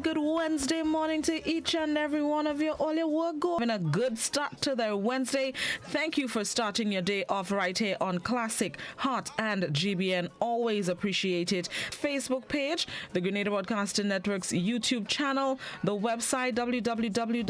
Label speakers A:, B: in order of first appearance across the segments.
A: good Wednesday morning to each and every one of you. All your work go having a good start to their Wednesday. Thank you for starting your day off right here on Classic, Hot, and GBN. Always appreciate it. Facebook page, the Grenada Broadcasting Network's YouTube channel, the website www.gbn.gd,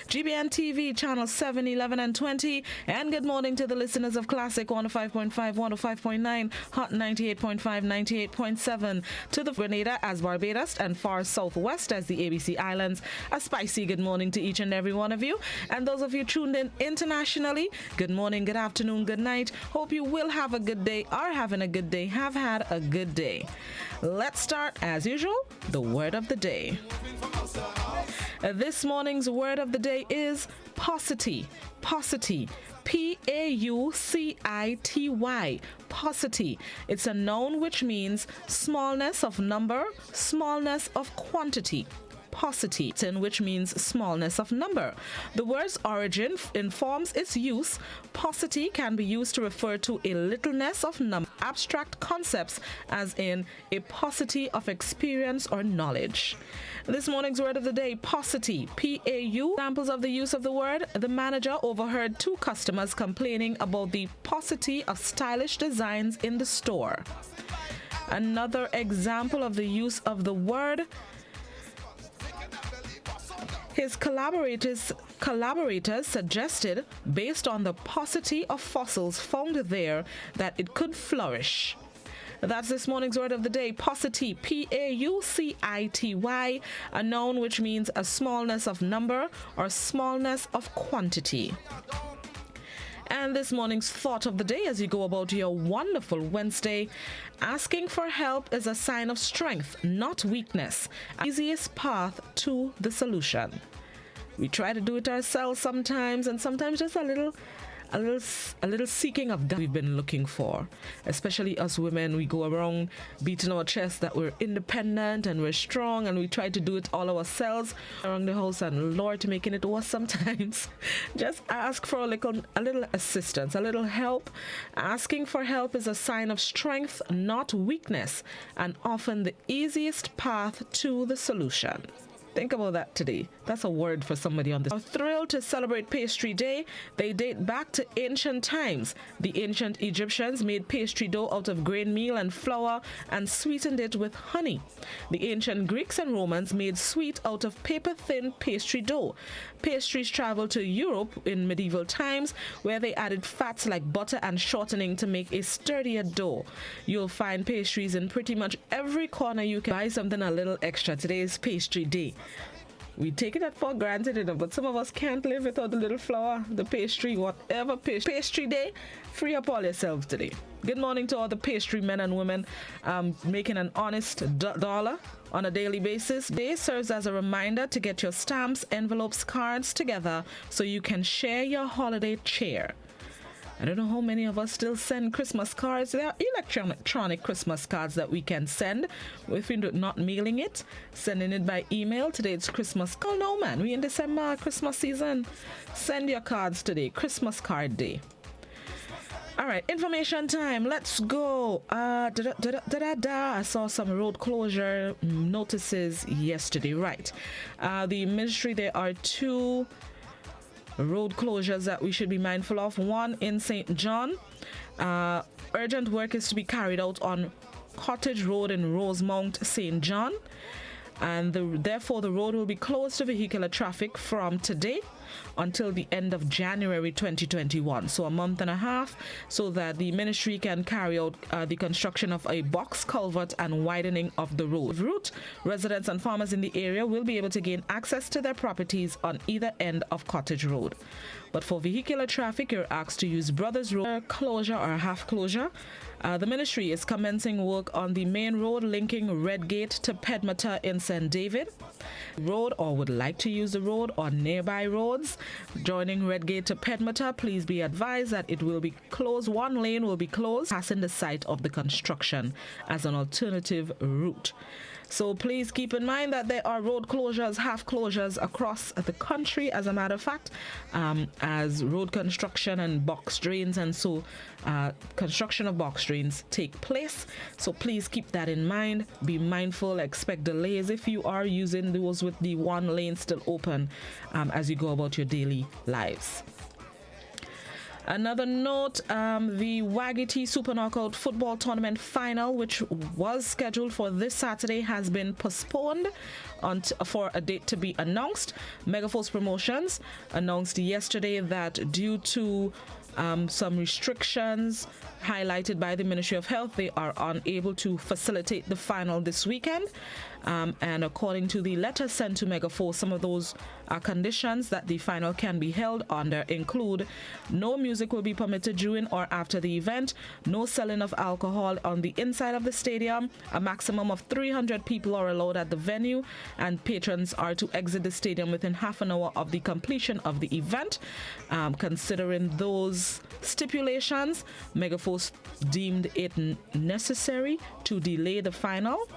A: GBN TV channel 7, 11, and 20. And good morning to the listeners of Classic 105.5, 105.9, Hot 98.5, 98.7, to the Grenada as Barbados and far southwest as the ABC Islands. A spicy good morning to each and every one of you. And those of you tuned in internationally, good morning, good afternoon, good night. Hope you will have a good day, are having a good day, have had a good day. Let's start, as usual, the word of the day. This morning's word of the day is paucity. Paucity. P-A-U-C-I-T-Y. Paucity. It's a noun which means smallness of number, smallness of quantity. Paucity, which means smallness of number. The word's origin informs its use. Paucity can be used to refer to a littleness of number, abstract concepts, as in a paucity of experience or knowledge. This morning's word of the day, paucity, P-A-U. Examples of the use of the word: the manager overheard two customers complaining about the paucity of stylish designs in the store. Another example of the use of the word: his collaborators suggested, based on the paucity of fossils found there, that it could flourish. That's this morning's word of the day, paucity, P-A-U-C-I-T-Y, a noun which means a smallness of number or smallness of quantity. And this morning's thought of the day as you go about your wonderful Wednesday: asking for help is a sign of strength, not weakness. Easiest path to the solution. We try to do it ourselves sometimes, and sometimes just a little seeking of that we've been looking for. Especially us women, we go around beating our chest that we're independent and we're strong, and we try to do it all ourselves around the house, and Lord, making it worse sometimes. Just ask for a little assistance, a little help. Asking for help is a sign of strength, not weakness, and often the easiest path to the solution. Think about that today. That's a word for somebody on this. I'm thrilled to celebrate Pastry Day. They date back to ancient times. The ancient Egyptians made pastry dough out of grain meal and flour and sweetened it with honey. The ancient Greeks and Romans made sweet out of paper-thin pastry dough. Pastries traveled to Europe in medieval times, where they added fats like butter and shortening to make a sturdier dough. You'll find pastries in pretty much every corner. You can buy something a little extra. Today is Pastry Day. We take it for granted, but some of us can't live without the little flour, the pastry, whatever. Pastry Day, free up all yourselves today. Good morning to all the pastry men and women making an honest dollar on a daily basis. Day serves as a reminder to get your stamps, envelopes, cards together so you can share your holiday cheer. I don't know how many of us still send Christmas cards. There are electronic Christmas cards that we can send if we're not mailing it, sending it by email. Today it's Christmas. Oh no, man, we in December, Christmas season. Send your cards today, Christmas card day. All right, information time. Let's go. I saw some road closure notices yesterday. Right. The ministry, there are two road closures that we should be mindful of. One in St. John. Urgent work is to be carried out on Cottage Road in Rosemount, St. John. And therefore the road will be closed to vehicular traffic from today until the end of January 2021, so a month and a half, so that the ministry can carry out the construction of a box culvert and widening of the route. Residents and farmers in the area will be able to gain access to their properties on either end of Cottage Road. But for vehicular traffic, you're asked to use Brothers Road closure or half closure. The ministry is commencing work on the main road linking Redgate to Pedmata in St. David Road, or would like to use the road or nearby roads joining Redgate to Pedmata. Please be advised that it will be closed. One lane will be closed, passing the site of the construction as an alternative route. So please keep in mind that there are road closures, half closures across the country, as a matter of fact, as road construction and box drains and so construction of box drains take place. So please keep that in mind. Be mindful, expect delays if you are using those with the one lane still open as you go about your daily lives. Another note, the Wagiti Super Knockout Football Tournament final, which was scheduled for this Saturday, has been postponed for a date to be announced. Megaforce Promotions announced yesterday that due to some restrictions highlighted by the Ministry of Health, they are unable to facilitate the final this weekend. And according to the letter sent to Megaforce, some of those conditions that the final can be held under include no music will be permitted during or after the event, no selling of alcohol on the inside of the stadium, a maximum of 300 people are allowed at the venue, and patrons are to exit the stadium within half an hour of the completion of the event. Considering those stipulations, Megaforce deemed it necessary to delay the final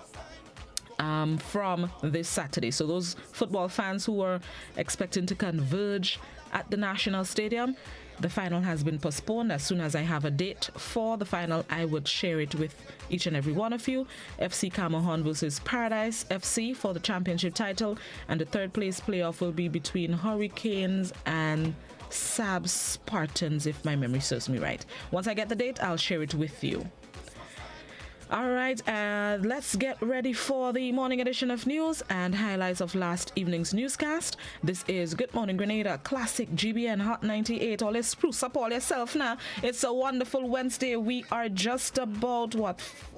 A: from this Saturday. So those football fans who were expecting to converge at the National Stadium, the final has been postponed. As soon as I have a date for the final, I would share it with each and every one of you. FC Camohon versus Paradise FC for the championship title, and the third place playoff will be between Hurricanes and Sab Spartans, if my memory serves me right. Once I get the date, I'll share it with you. All right, let's get ready for the morning edition of news and highlights of last evening's newscast. This is Good Morning Grenada, Classic GBN Hot 98. Or let's spruce up all yourself now. It's a wonderful Wednesday. We are just about,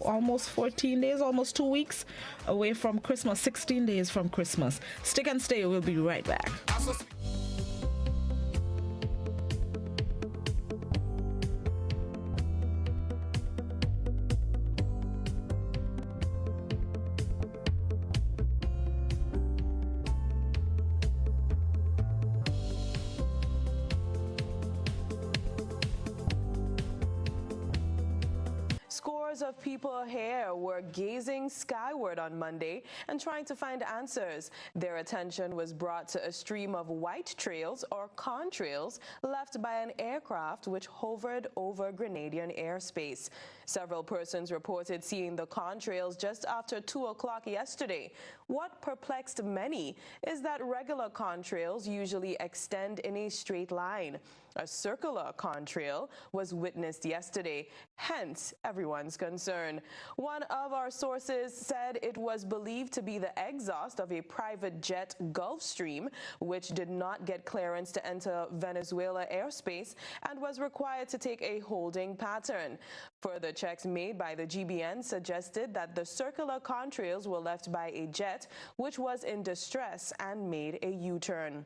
A: almost 14 days, almost 2 weeks away from Christmas, 16 days from Christmas. Stick and stay. We'll be right back.
B: Scores of people here were gazing skyward on Monday and trying to find answers. Their attention was brought to a stream of white trails or contrails left by an aircraft which hovered over Grenadian airspace. Several persons reported seeing the contrails just after 2 o'clock yesterday. What perplexed many is that regular contrails usually extend in a straight line. A circular contrail was witnessed yesterday, hence everyone's concern. One of our sources said it was believed to be the exhaust of a private jet Gulfstream, which did not get clearance to enter Venezuela airspace and was required to take a holding pattern. Further checks made by the GBN suggested that the circular contrails were left by a jet which was in distress and made a U-turn.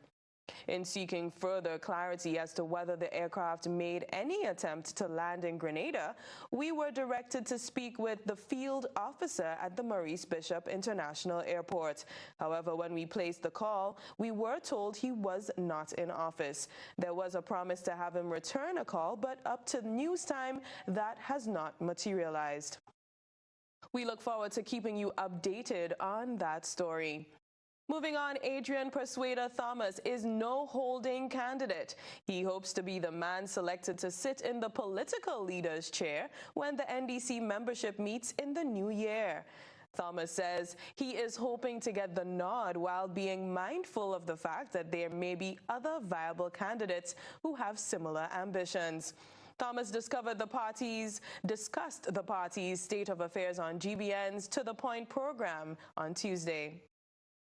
B: In seeking further clarity as to whether the aircraft made any attempt to land in Grenada, we were directed to speak with the field officer at the Maurice Bishop International Airport. However, when we placed the call, we were told he was not in office. There was a promise to have him return a call, but up to news time, that has not materialized. We look forward to keeping you updated on that story. Moving on, Adrian Persuader Thomas is no holding candidate. He hopes to be the man selected to sit in the political leader's chair when the NDC membership meets in the new year. Thomas says he is hoping to get the nod while being mindful of the fact that there may be other viable candidates who have similar ambitions. Thomas discussed the party's state of affairs on GBN's To The Point program on Tuesday.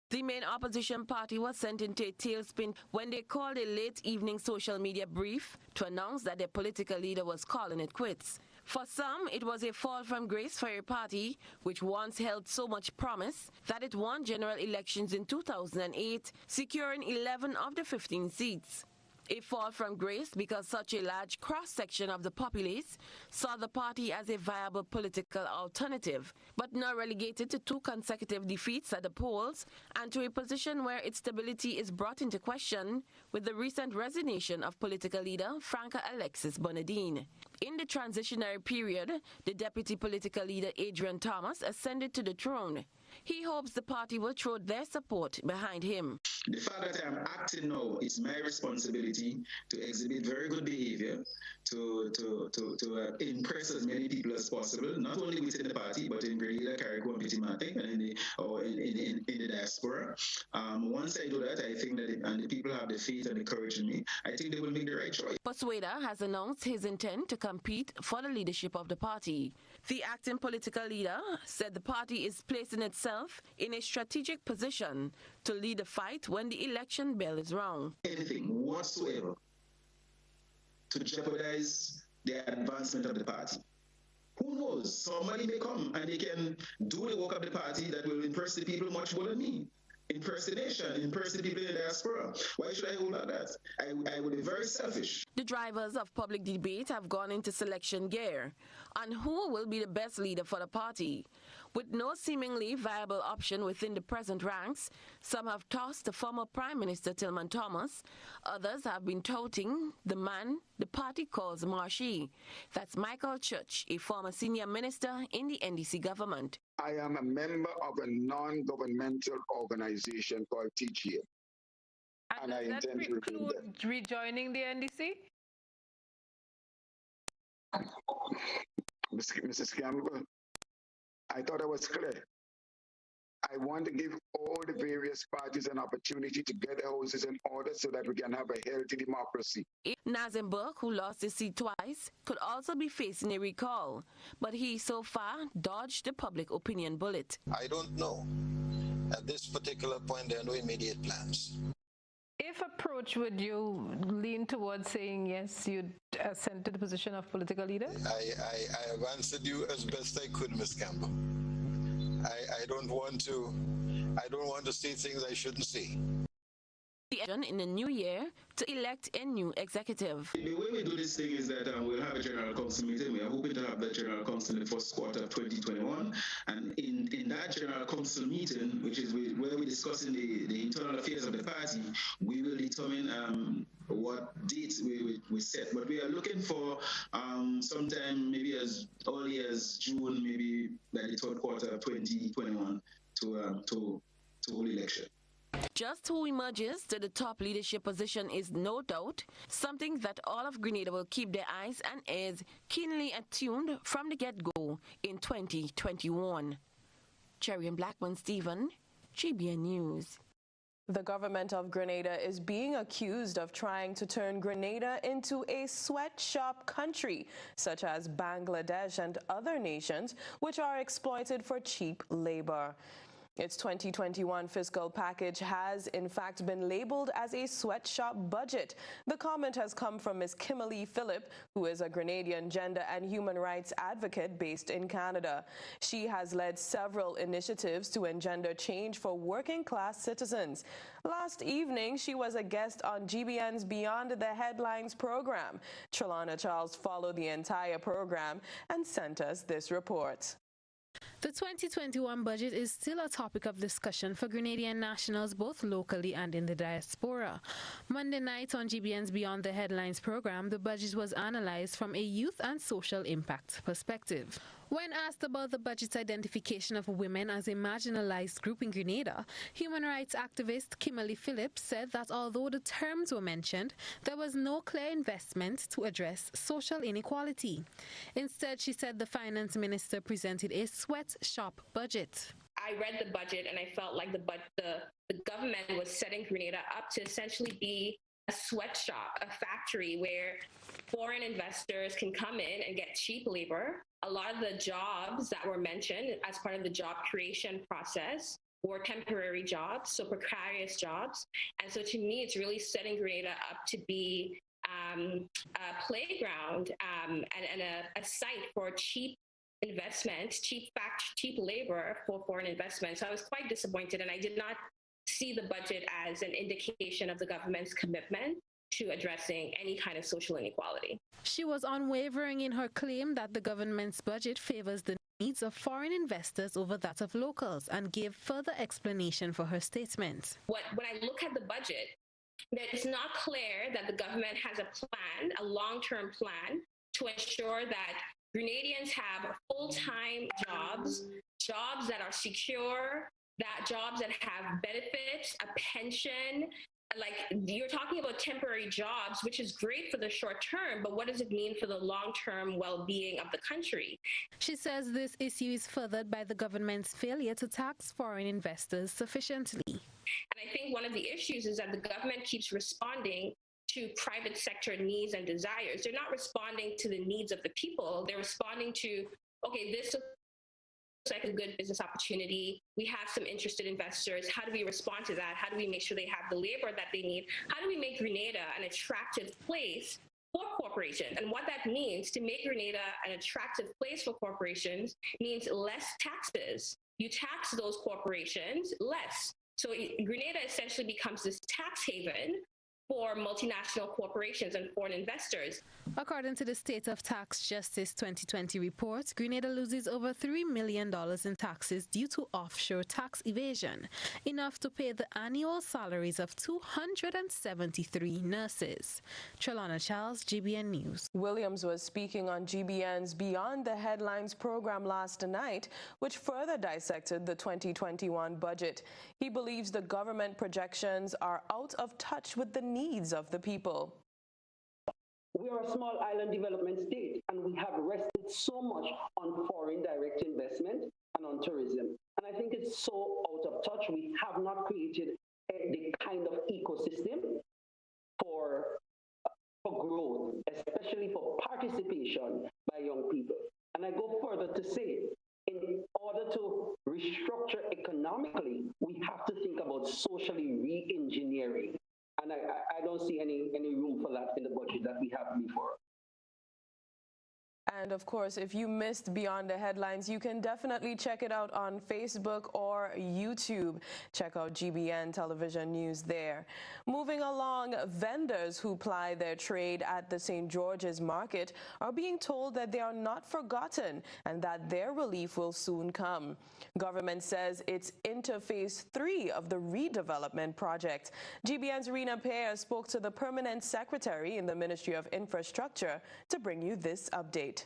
C: The main opposition party was sent into a tailspin when they called a late evening social media brief to announce that their political leader was calling it quits. For some, it was a fall from grace for a party which once held so much promise that it won general elections in 2008, securing 11 of the 15 seats. A fall from grace because such a large cross-section of the populace saw the party as a viable political alternative, but now relegated to 2 consecutive defeats at the polls and to a position where its stability is brought into question with the recent resignation of political leader Franca Alexis Bonadine. In the transitionary period, the deputy political leader Adrian Thomas ascended to the throne. He hopes the party will throw their support behind him.
D: The fact that I'm acting now, it's my responsibility to exhibit very good behavior, to impress as many people as possible, not only within the party, but in Grenada, Carriacou, and in the diaspora. Once I do that, I think that and the people have the faith and the courage in me, I think they will make the right choice.
C: Persuada has announced his intent to compete for the leadership of the party. The acting political leader said the party is placing itself in a strategic position to lead the fight when the election bell is rung.
D: Anything whatsoever to jeopardize the advancement of the party. Who knows? Somebody may come and they can do the work of the party that will impress the people much more than me. Impress the nation, impress the people in the diaspora. Why should I hold on that? I would be very selfish.
C: The drivers of public debate have gone into selection gear on who will be the best leader for the party. With no seemingly viable option within the present ranks, some have tossed the former Prime Minister Tillman Thomas. Others have been touting the man the party calls Marshy. That's Michael Church, a former senior minister in the NDC government.
E: I am a member of a non-governmental organization called TGA.
F: And
E: I
F: does that
E: intend to
F: preclude rejoining the NDC?
E: Mrs. Campbell, I thought I was clear. I want to give all the various parties an opportunity to get their houses in order so that we can have a healthy democracy.
C: Nazim Burke, who lost his seat twice, could also be facing a recall, but he so far dodged the public opinion bullet.
G: I don't know. At this particular point, there are no immediate plans.
F: If approached, would you lean towards saying yes, you'd ascend to the position of political leader?
G: I have answered you as best I could, Ms. Campbell. I don't want to say things I shouldn't say.
C: In the new year to elect a new executive.
D: The way we do this thing is that we'll have a general council meeting. We are hoping to have that general council in the first quarter of 2021. And in that general council meeting, which is where we're discussing the internal affairs of the party, we will determine what dates we set. But we are looking for sometime maybe as early as June, maybe by the third quarter of 2021 to hold election.
C: Just who emerges to the top leadership position is no doubt something that all of Grenada will keep their eyes and ears keenly attuned from the get-go in 2021. Cherry Blackman Stephen, GBN News.
B: The government of Grenada is being accused of trying to turn Grenada into a sweatshop country, such as Bangladesh and other nations, which are exploited for cheap labor. Its 2021 fiscal package has, in fact, been labeled as a sweatshop budget. The comment has come from Ms. Kimberly Phillip, who is a Grenadian gender and human rights advocate based in Canada. She has led several initiatives to engender change for working-class citizens. Last evening, she was a guest on GBN's Beyond the Headlines program. Trelana Charles followed the entire program and sent us this report.
H: The 2021 budget is still a topic of discussion for Grenadian nationals both locally and in the diaspora. Monday night on GBN's Beyond the Headlines program, the budget was analyzed from a youth and social impact perspective. When asked about the budget's identification of women as a marginalized group in Grenada, human rights activist Kimberly Phillips said that although the terms were mentioned, there was no clear investment to address social inequality. Instead, she said the finance minister presented a sweatshop budget.
I: I read the budget and I felt like the government was setting Grenada up to essentially be a sweatshop, a factory where foreign investors can come in and get cheap labor. A lot of the jobs that were mentioned as part of the job creation process were temporary jobs, so precarious jobs. And so to me, it's really setting Grenada up to be a playground and a site for cheap investment, cheap labor for foreign investment. So I was quite disappointed, and I did not see the budget as an indication of the government's commitment to addressing any kind of social inequality.
H: She was unwavering in her claim that the government's budget favors the needs of foreign investors over that of locals, and gave further explanation for her statement.
I: When I look at the budget, it's not clear that the government has a plan, a long-term plan, to ensure that Grenadians have full-time jobs jobs that are secure, that jobs that have benefits, a pension. Like, you're talking about temporary jobs, which is great for the short term, but what does it mean for the long-term well-being of the country?
H: She says this issue is furthered by the government's failure to tax foreign investors sufficiently.
I: And I think one of the issues is that the government keeps responding to private sector needs and desires. They're not responding to the needs of the people. They're responding to, okay, this looks like a good business opportunity. We have some interested investors. How do we respond to that? How do we make sure they have the labor that they need? How do we make Grenada an attractive place for corporations? And what that means, to make Grenada an attractive place for corporations, means less taxes. You tax those corporations less. So Grenada essentially becomes this tax haven for multinational corporations and foreign investors.
H: According to the State of Tax Justice 2020 report, Grenada loses over $3 million in taxes due to offshore tax evasion, enough to pay the annual salaries of 273 nurses. Trelana Charles, GBN News.
B: Williams was speaking on GBN's Beyond the Headlines program last night, which further dissected the 2021 budget. He believes the government projections are out of touch with the needs of the people.
J: We are a small island development state, and we have rested so much on foreign direct investment and on tourism. And I think it's so out of touch. We have not created the kind of ecosystem for growth, especially for participation by young people. And I go further to say, in order to restructure economically, we have to think about socially re-engineering. And I don't see any room for that in the budget that we have before.
B: And of course, if you missed Beyond the Headlines, you can definitely check it out on Facebook or YouTube. Check out GBN Television News there. Moving along, vendors who ply their trade at the St. George's Market are being told that they are not forgotten and that their relief will soon come. Government says it's into phase 3 of the redevelopment project. GBN's Rena Pear spoke to the permanent secretary in the Ministry of Infrastructure to bring you this update.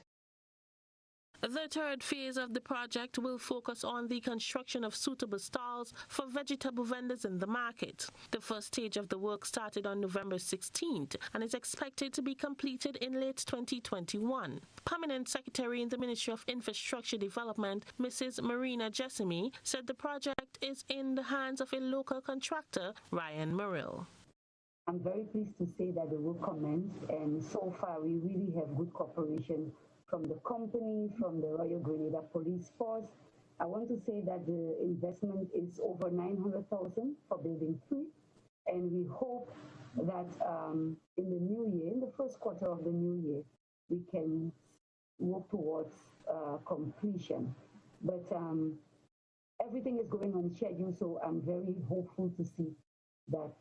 K: The third phase of the project will focus on the construction of suitable stalls for vegetable vendors in the market. The first stage of the work started on November 16th and is expected to be completed in late 2021. Permanent Secretary in the Ministry of Infrastructure Development, Mrs. Marina Jessamy, said the project is in the hands of a local contractor, Ryan Murrill.
L: I'm very pleased to say that the work commenced, and so far we really have good cooperation from the company, from the Royal Grenada Police Force. I want to say that the investment is over $900,000 for building 3, and we hope that in the new year, in the first quarter of the new year, we can work towards completion. But everything is going on schedule, so I'm very hopeful to see that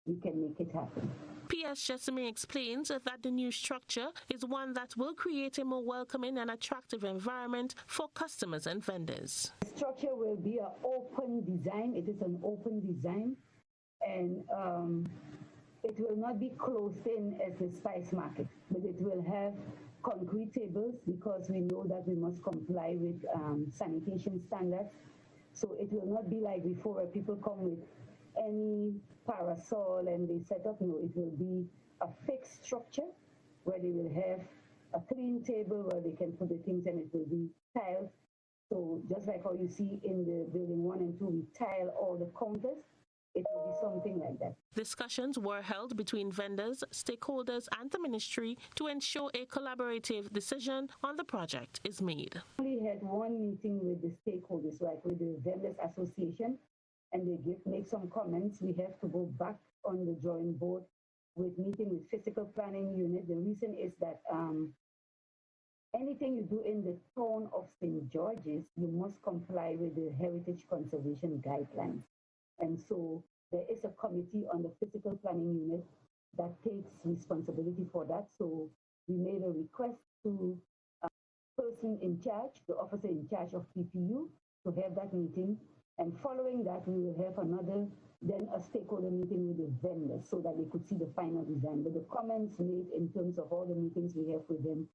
L: we can make it happen.
K: P.S. Jessamy explains that the new structure is one that will create a more welcoming and attractive environment for customers and vendors.
L: The structure will be an open design. It is an open design, and it will not be closed in as the spice market, but it will have concrete tables because we know that we must comply with sanitation standards. So it will not be like before where people come with any parasol and they set up. No, it will be a fixed structure where they will have a clean table where they can put the things, and it will be tiled. So just like how you see in the building 1 and 2, we tile all the counters. It will be something like that.
K: Discussions were held between vendors, stakeholders, and the ministry to ensure a collaborative decision on the project is made.
L: We had one meeting with the stakeholders, like with the Vendors Association, and they make some comments. We have to go back on the drawing board with meeting with physical planning unit. The reason is that anything you do in the town of St. George's, you must comply with the heritage conservation guidelines. And so there is a committee on the physical planning unit that takes responsibility for that. So we made a request to a person in charge, the officer in charge of PPU, to have that meeting. And following that, we will have then a stakeholder meeting with the vendors so that they could see the final design. But the comments made in terms of all the meetings we have with them,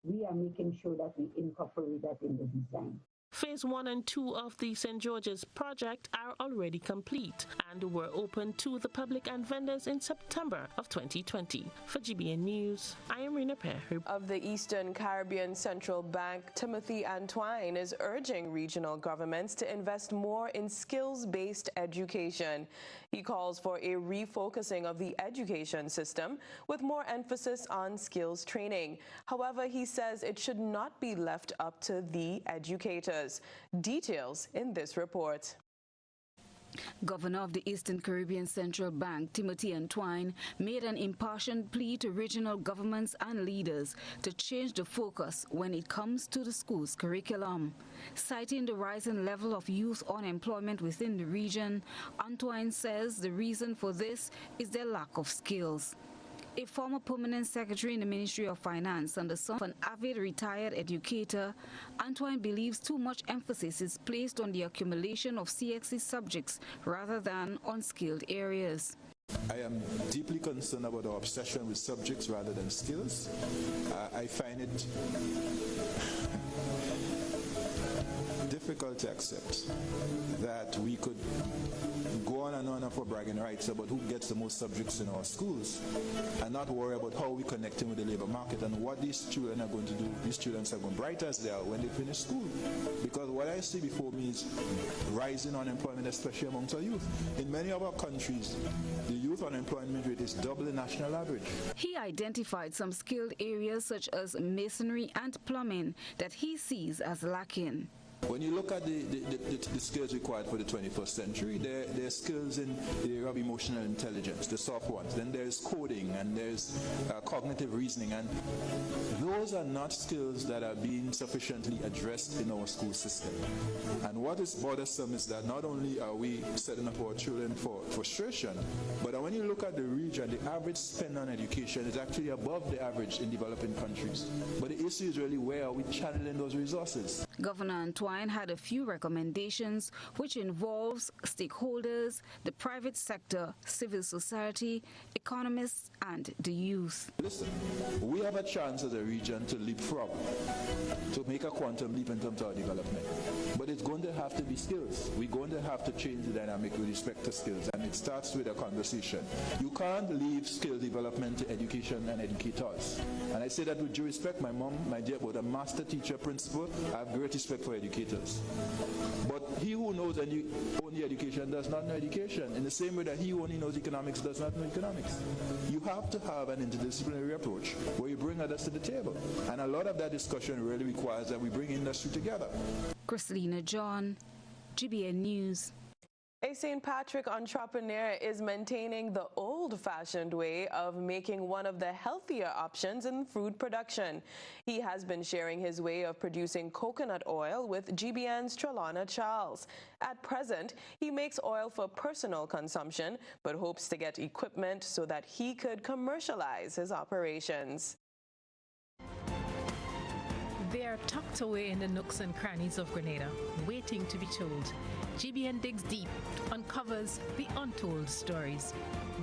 L: we are making sure that we incorporate that in the design.
K: Phase 1 and 2 of the St. George's project are already complete and were open to the public and vendors in September of 2020. For GBN News, I am Rena Perry.
B: Of the Eastern Caribbean Central Bank, Timothy Antwine is urging regional governments to invest more in skills-based education. He calls for a refocusing of the education system with more emphasis on skills training. However, he says it should not be left up to the educators. Details in this report.
M: Governor of the Eastern Caribbean Central Bank, Timothy Antwine, made an impassioned plea to regional governments and leaders to change the focus when it comes to the school's curriculum. Citing the rising level of youth unemployment within the region, Antwine says the reason for this is their lack of skills. A former permanent secretary in the Ministry of Finance and the son of an avid retired educator, Antwine believes too much emphasis is placed on the accumulation of CXC subjects rather than on skilled areas.
N: I am deeply concerned about our obsession with subjects rather than skills. I find it difficult to accept that we could go on and on for bragging rights about who gets the most subjects in our schools and not worry about how we connecting with the labor market and what these children are going to do. These children are going bright as they are when they finish school. Because what I see before me is rising unemployment, especially amongst our youth. In many of our countries, the youth unemployment rate is double the national average.
M: He identified some skilled areas such as masonry and plumbing that he sees as lacking.
N: When you look at the skills required for the 21st century, there are skills in the area of emotional intelligence, the soft ones. Then there's coding and there's cognitive reasoning. And those are not skills that are being sufficiently addressed in our school system. And what is bothersome is that not only are we setting up our children for frustration, but when you look at the region, the average spend on education is actually above the average in developing countries. But the issue is really where are we channeling those resources?
M: Governor Antwine had a few recommendations which involves stakeholders, the private sector, civil society, economists and the youth.
N: Listen, we have a chance as a region to leapfrog, to make a quantum leap in terms of our development. But it's going to have to be skills. We're going to have to change the dynamic with respect to skills, and it starts with a conversation. You can't leave skill development to education and educators. And I say that with due respect. My mom, my dear, but a master teacher, principal, I have great respect for educators. But he who knows only education does not know education, in the same way that he who only knows economics does not know economics. You have to have an interdisciplinary approach where you bring others to the table. And a lot of that discussion really requires that we bring industry together.
M: Christina John, GBN News.
B: A St. Patrick entrepreneur is maintaining the old-fashioned way of making one of the healthier options in food production. He has been sharing his way of producing coconut oil with GBN's Trelawna Charles. At present, he makes oil for personal consumption, but hopes to get equipment so that he could commercialize his operations.
O: They are tucked away in the nooks and crannies of Grenada, waiting to be told. GBN digs deep, uncovers the untold stories.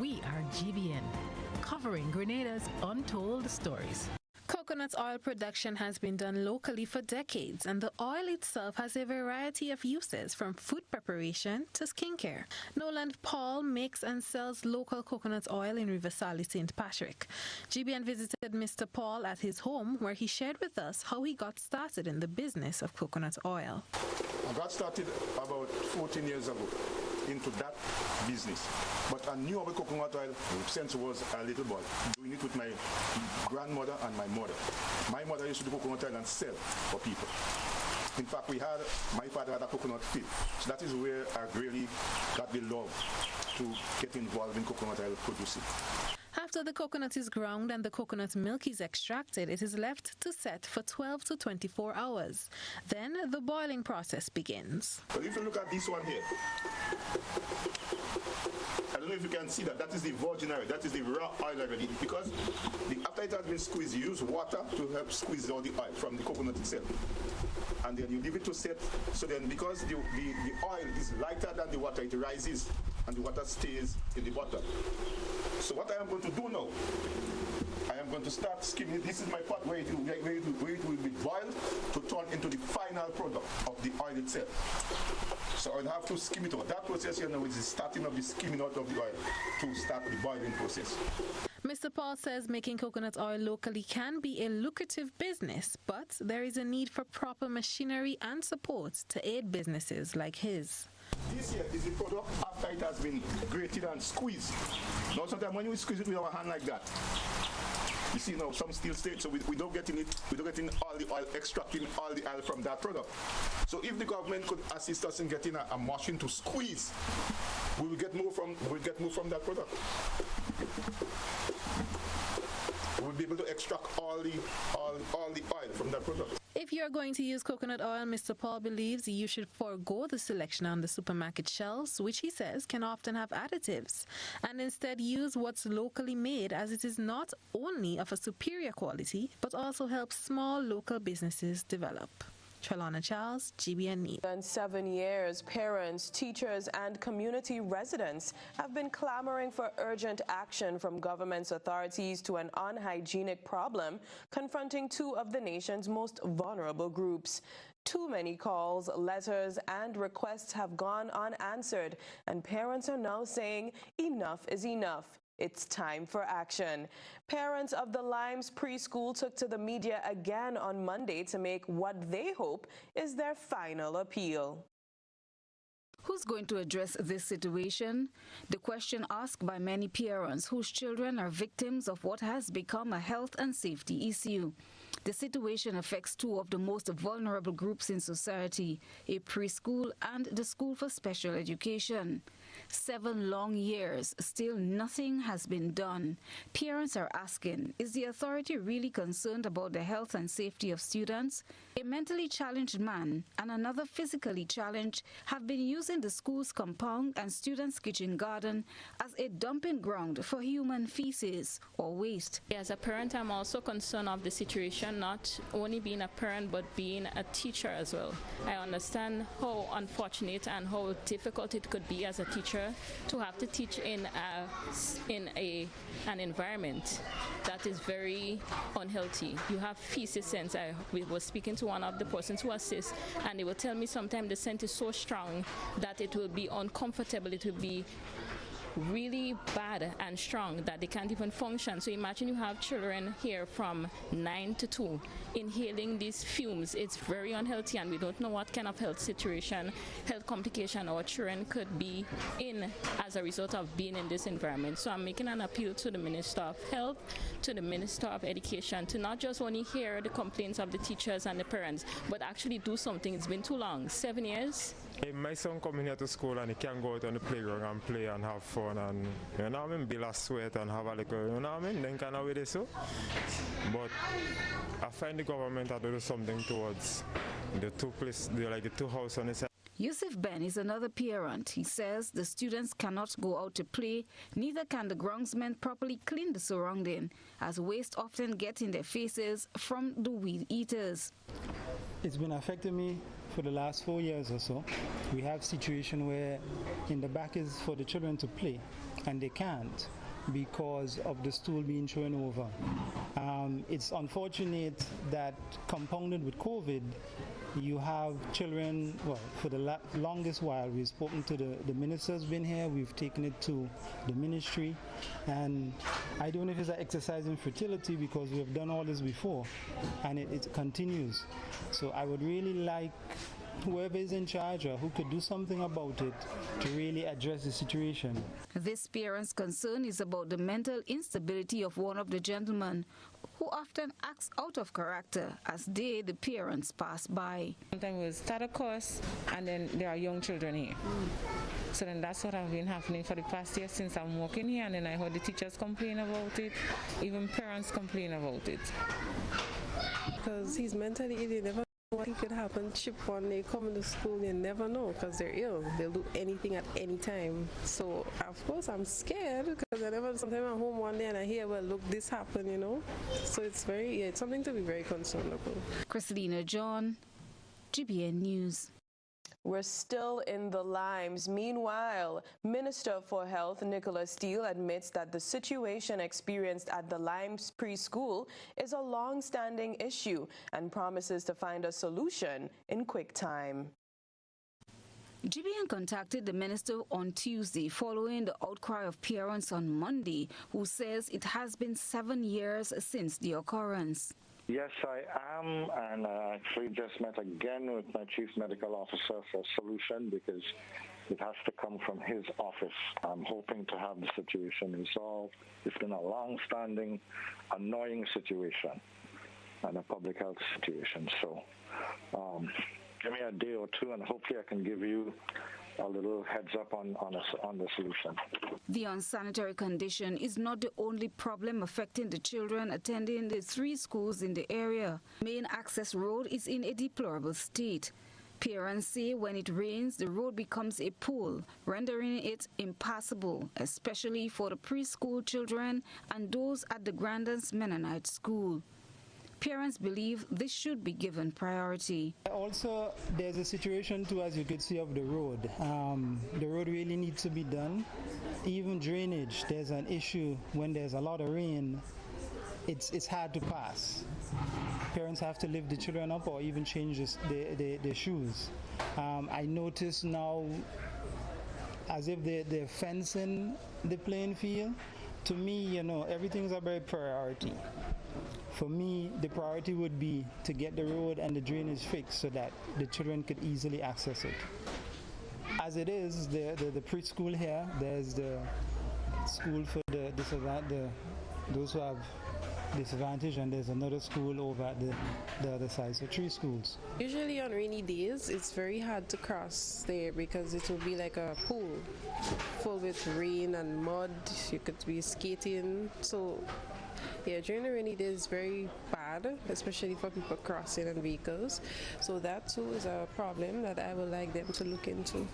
O: We are GBN, covering Grenada's untold stories.
H: Coconut oil production has been done locally for decades, and the oil itself has a variety of uses, from food preparation to skincare. Noland Paul makes and sells local coconut oil in Riverside, St. Patrick. GBN visited Mr. Paul at his home, where he shared with us how he got started in the business of coconut oil.
P: I got started about 14 years ago into that business, but I knew about coconut oil since I was a little boy, doing it with my grandmother and my mother. My mother used to do coconut oil and sell for people. In fact, my father had a coconut field, so that is where I really got the love to get involved in coconut oil producing.
H: After the coconut is ground and the coconut milk is extracted, it is left to set for 12 to 24 hours. Then the boiling process begins.
P: But if you look at this one here, I don't know if you can see that. That is the virgin oil. That is the raw oil already. Because after it has been squeezed, you use water to help squeeze all the oil from the coconut itself. And then you leave it to set. So then because the oil is lighter than the water, it rises and the water stays in the bottom. So what I am going to do now, I am going to start skimming. This is my pot where it will be boiled to turn into the fine final product of the oil itself. So I'll have to skim it out. That process here now is the starting of the skimming out of the oil to start the boiling process.
H: Mr. Paul says making coconut oil locally can be a lucrative business, but there is a need for proper machinery and support to aid businesses like his.
P: This here is the product after it has been grated and squeezed. Now sometimes when we squeeze it with our hand like that, you see now some still state, so we don't get in it, we don't get in all the oil, extracting all the oil from that product. So if the government could assist us in getting a machine to squeeze, we will get more from that product. We'll be able to extract all the oil from that product.
H: If you're going to use coconut oil, Mr. Paul believes you should forego the selection on the supermarket shelves, which he says can often have additives, and instead use what's locally made, as it is not only of a superior quality, but also helps small local businesses develop. Trelana Charles, GBN News.
B: In 7 years, parents, teachers, and community residents have been clamoring for urgent action from government's authorities to an unhygienic problem confronting two of the nation's most vulnerable groups. Too many calls, letters, and requests have gone unanswered, and parents are now saying enough is enough. It's time for action. Parents of the Limes preschool took to the media again on Monday to make what they hope is their final appeal.
M: Who's going to address this situation? The question asked by many parents whose children are victims of what has become a health and safety issue. The situation affects two of the most vulnerable groups in society, a preschool and the School for Special Education. 7 long years, still nothing has been done. Parents are asking, is the authority really concerned about the health and safety of students? A mentally challenged man and another physically challenged have been using the school's compound and students' kitchen garden as a dumping ground for human feces or waste.
Q: As a parent, I'm also concerned of the situation, not only being a parent but being a teacher as well. I understand how unfortunate and how difficult it could be as a teacher to have to teach in an environment that is very unhealthy. You have feces scents. I was speaking to one of the persons who assist, and they will tell me sometimes the scent is so strong that it will be uncomfortable. It will be really bad and strong that they can't even function. So imagine you have children here from 9 to 2 inhaling these fumes. It's very unhealthy, and we don't know what kind of health complication our children could be in as a result of being in this environment. So I'm making an appeal to the Minister of Health, to the Minister of Education, to not just only hear the complaints of the teachers and the parents, but actually do something. It's been too long, 7 years.
R: My son coming here to school and he can go out on the playground and play and have fun and, you know what I mean, build a sweat and have a little, you know what I mean, then kind of way they so. But I find the government to do something towards the two houses on the side.
M: Yusuf Ben is another parent. He says the students cannot go out to play, neither can the groundsmen properly clean the surrounding, as waste often gets in their faces from the weed eaters.
S: It's been affecting me for the last 4 years or so. We have a situation where in the back is for the children to play, and they can't because of the stool being thrown over. It's unfortunate that compounded with COVID, you have children, well, for the longest while, we've spoken to the minister's been here, we've taken it to the ministry, and I don't know if it's an exercise in fertility because we have done all this before, and it continues. So I would really like whoever is in charge or who could do something about it to really address the situation.
M: This parent's concern is about the mental instability of one of the gentlemen who often acts out of character as the parents pass by.
T: Sometimes we'll start a course and then there are young children here. So then that's what has been happening for the past year since I'm working here, and then I heard the teachers complain about it, even parents complain about it.
U: Because he's mentally ill, you never know what could happen. Chip one day coming to school, you never know because they're ill. They'll do anything at any time. So of course I'm scared because sometimes I'm home one day and I hear, well, look, this happened, you know. So it's something to be very concerned about.
M: Christina John, GBN News.
B: We're still in the limes. Meanwhile, Minister for Health Nicholas Steele admits that the situation experienced at the Limes preschool is a long-standing issue and promises to find a solution in quick time.
M: GBN contacted the minister on Tuesday following the outcry of parents on Monday, who says it has been 7 years since the occurrence.
A: Yes, I am, and I actually just met again with my chief medical officer for a solution because it has to come from his office. I'm hoping to have the situation resolved. It's been a long-standing, annoying situation and a public health situation. So give me a day or two, and hopefully I can give you a little heads up on the solution.
M: The unsanitary condition is not the only problem affecting the children attending the 3 schools in the area. Main access road is in a deplorable state. Parents say when it rains, the road becomes a pool, rendering it impassable, especially for the preschool children and those at the Grandins Mennonite School. Parents believe this should be given priority.
S: Also, there's a situation too, as you could see, of the road. The road really needs to be done. Even drainage, there's an issue when there's a lot of rain. It's hard to pass. Parents have to lift the children up or even change their shoes. I notice now as if they're fencing the playing field. To me, everything's a very priority. For me, the priority would be to get the road and the drainage fixed so that the children could easily access it. As it is, the preschool here, there's the school for those who have disadvantage, and there's another school over at the other side, so 3 schools.
U: Usually on rainy days, it's very hard to cross there because it will be like a pool full with rain and mud. You could be skating, so yeah, during the rainy days it's very bad, especially for people crossing and vehicles. So that too is a problem that I would like them to look into.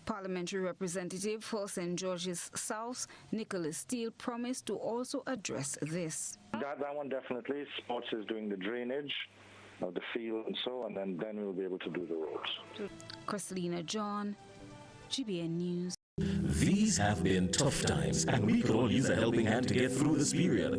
M: Parliamentary Representative for St. George's South, Nicholas Steele, promised to also address this.
A: That one definitely. Sports is doing the drainage of the field and so, and then we'll be able to do the roads.
M: Chrislina John, GBN News.
V: These have been tough times, and we could all use a helping hand to get through this period.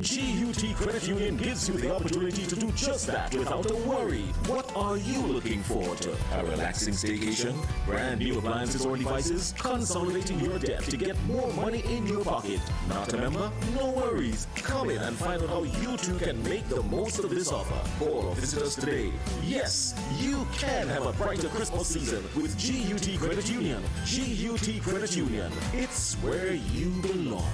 V: GUT Credit Union gives you the opportunity to do just that without a worry. What are you looking forward to? A relaxing staycation? Brand new appliances or devices? Consolidating your debt to get more money in your pocket? Not a member? No worries. Come in and find out how you too can make the most of this offer. Or visit us today. Yes, you can have a brighter Christmas season with GUT Credit Union. GUT Credit Union. It's where you belong.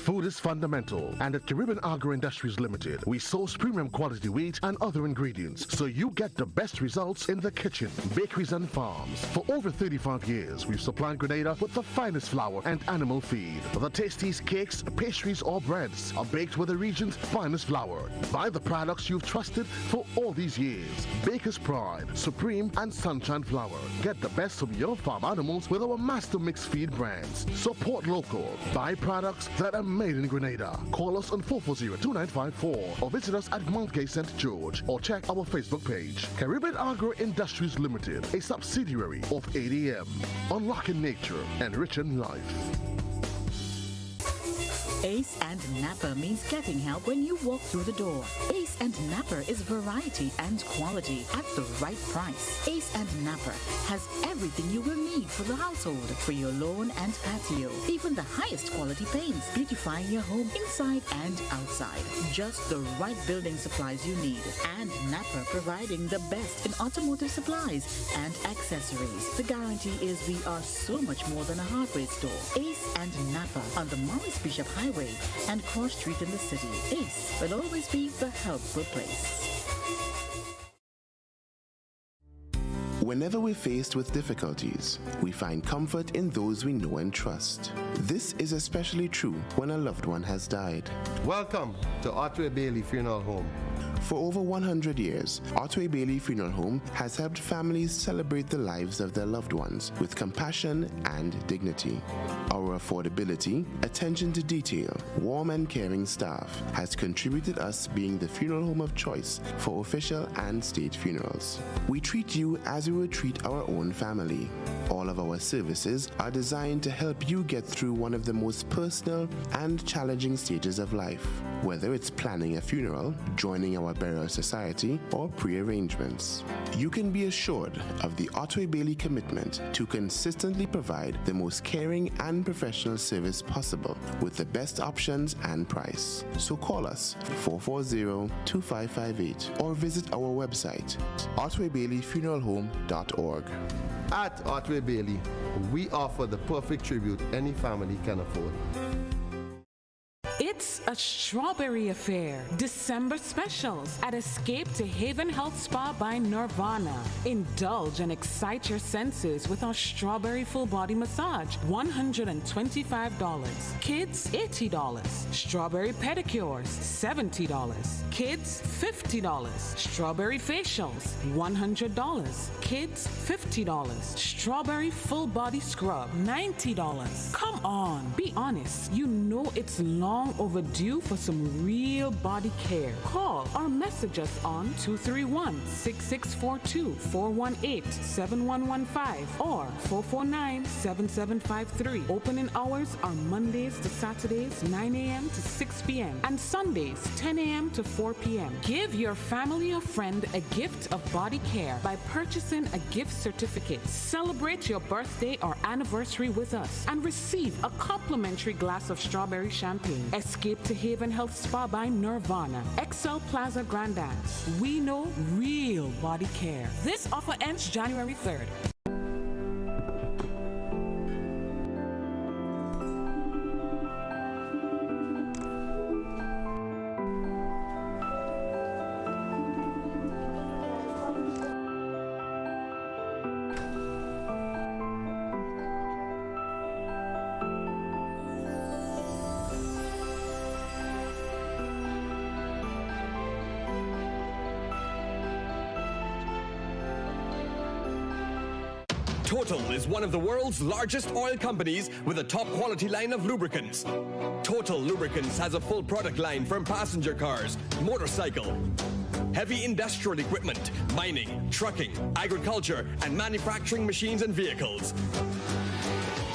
W: Food is fundamental, and at Caribbean Agro Industries Limited, we source premium quality wheat and other ingredients, so you get the best results in the kitchen, bakeries and farms. For over 35 years, we've supplied Grenada with the finest flour and animal feed. The tastiest cakes, pastries or breads are baked with the region's finest flour. Buy the products you've trusted for all these years. Baker's Pride, Supreme and Sunshine Flour. Get the best of your farm animals with our master mix feed brands. Support local. Buy products that are made in Grenada. Call us on 440-2954 or visit us at Mount Gay St. George or check our Facebook page. Caribbean Agro Industries Limited, a subsidiary of ADM. Unlocking nature, enriching life.
X: Ace and Napper means getting help when you walk through the door. Ace and Napper is variety and quality at the right price. Ace and Napper has everything you will need for the household, for your lawn and patio. Even the highest quality paints, beautifying your home inside and outside. Just the right building supplies you need. And Napper providing the best in automotive supplies and accessories. The guarantee is we are so much more than a hardware store. Ace and Napper on the Morris Bishop Highway and Cross Street in the city. Ace will always be the helpful place.
D: Whenever we're faced with difficulties, we find comfort in those we know and trust. This is especially true when a loved one has died.
E: Welcome to Otway Bailey Funeral Home.
D: For over 100 years, Otway Bailey Funeral Home has helped families celebrate the lives of their loved ones with compassion and dignity. Our affordability, attention to detail, warm and caring staff has contributed us being the funeral home of choice for official and state funerals. We treat you as we would treat our own family. All of our services are designed to help you get through one of the most personal and challenging stages of life, whether it's planning a funeral, joining our burial society, or pre-arrangements. You can be assured of the Otway Bailey commitment to consistently provide the most caring and professional service possible with the best options and price. So call us 440-2558 or visit our website, otwaybaileyfuneralhome.org.
E: At Otway Bailey, we offer the perfect tribute any family can afford.
F: It's a strawberry affair. December specials at Escape to Haven Health Spa by Nirvana. Indulge and excite your senses with our strawberry full body massage, $125. Kids, $80. Strawberry pedicures, $70. Kids, $50. Strawberry facials, $100. Kids, $50. Strawberry full body scrub, $90. Come on, be honest. You know it's long overdue for some real body care. Call or message us on 231-6642-418-7115 or 449-7753. Opening hours are Mondays to Saturdays 9 a.m. to 6 p.m. and Sundays 10 a.m. to 4 p.m. Give your family or friend a gift of body care by purchasing a gift certificate. Celebrate your birthday or anniversary with us and receive a complimentary glass of strawberry champagne. Escape to Haven Health Spa by Nirvana. Excel Plaza Grand Dance. We know real body care. This offer ends January 3rd.
G: Total is one of the world's largest oil companies with a top quality line of lubricants. Total Lubricants has a full product line from passenger cars, motorcycle, heavy industrial equipment, mining, trucking, agriculture, and manufacturing machines and vehicles.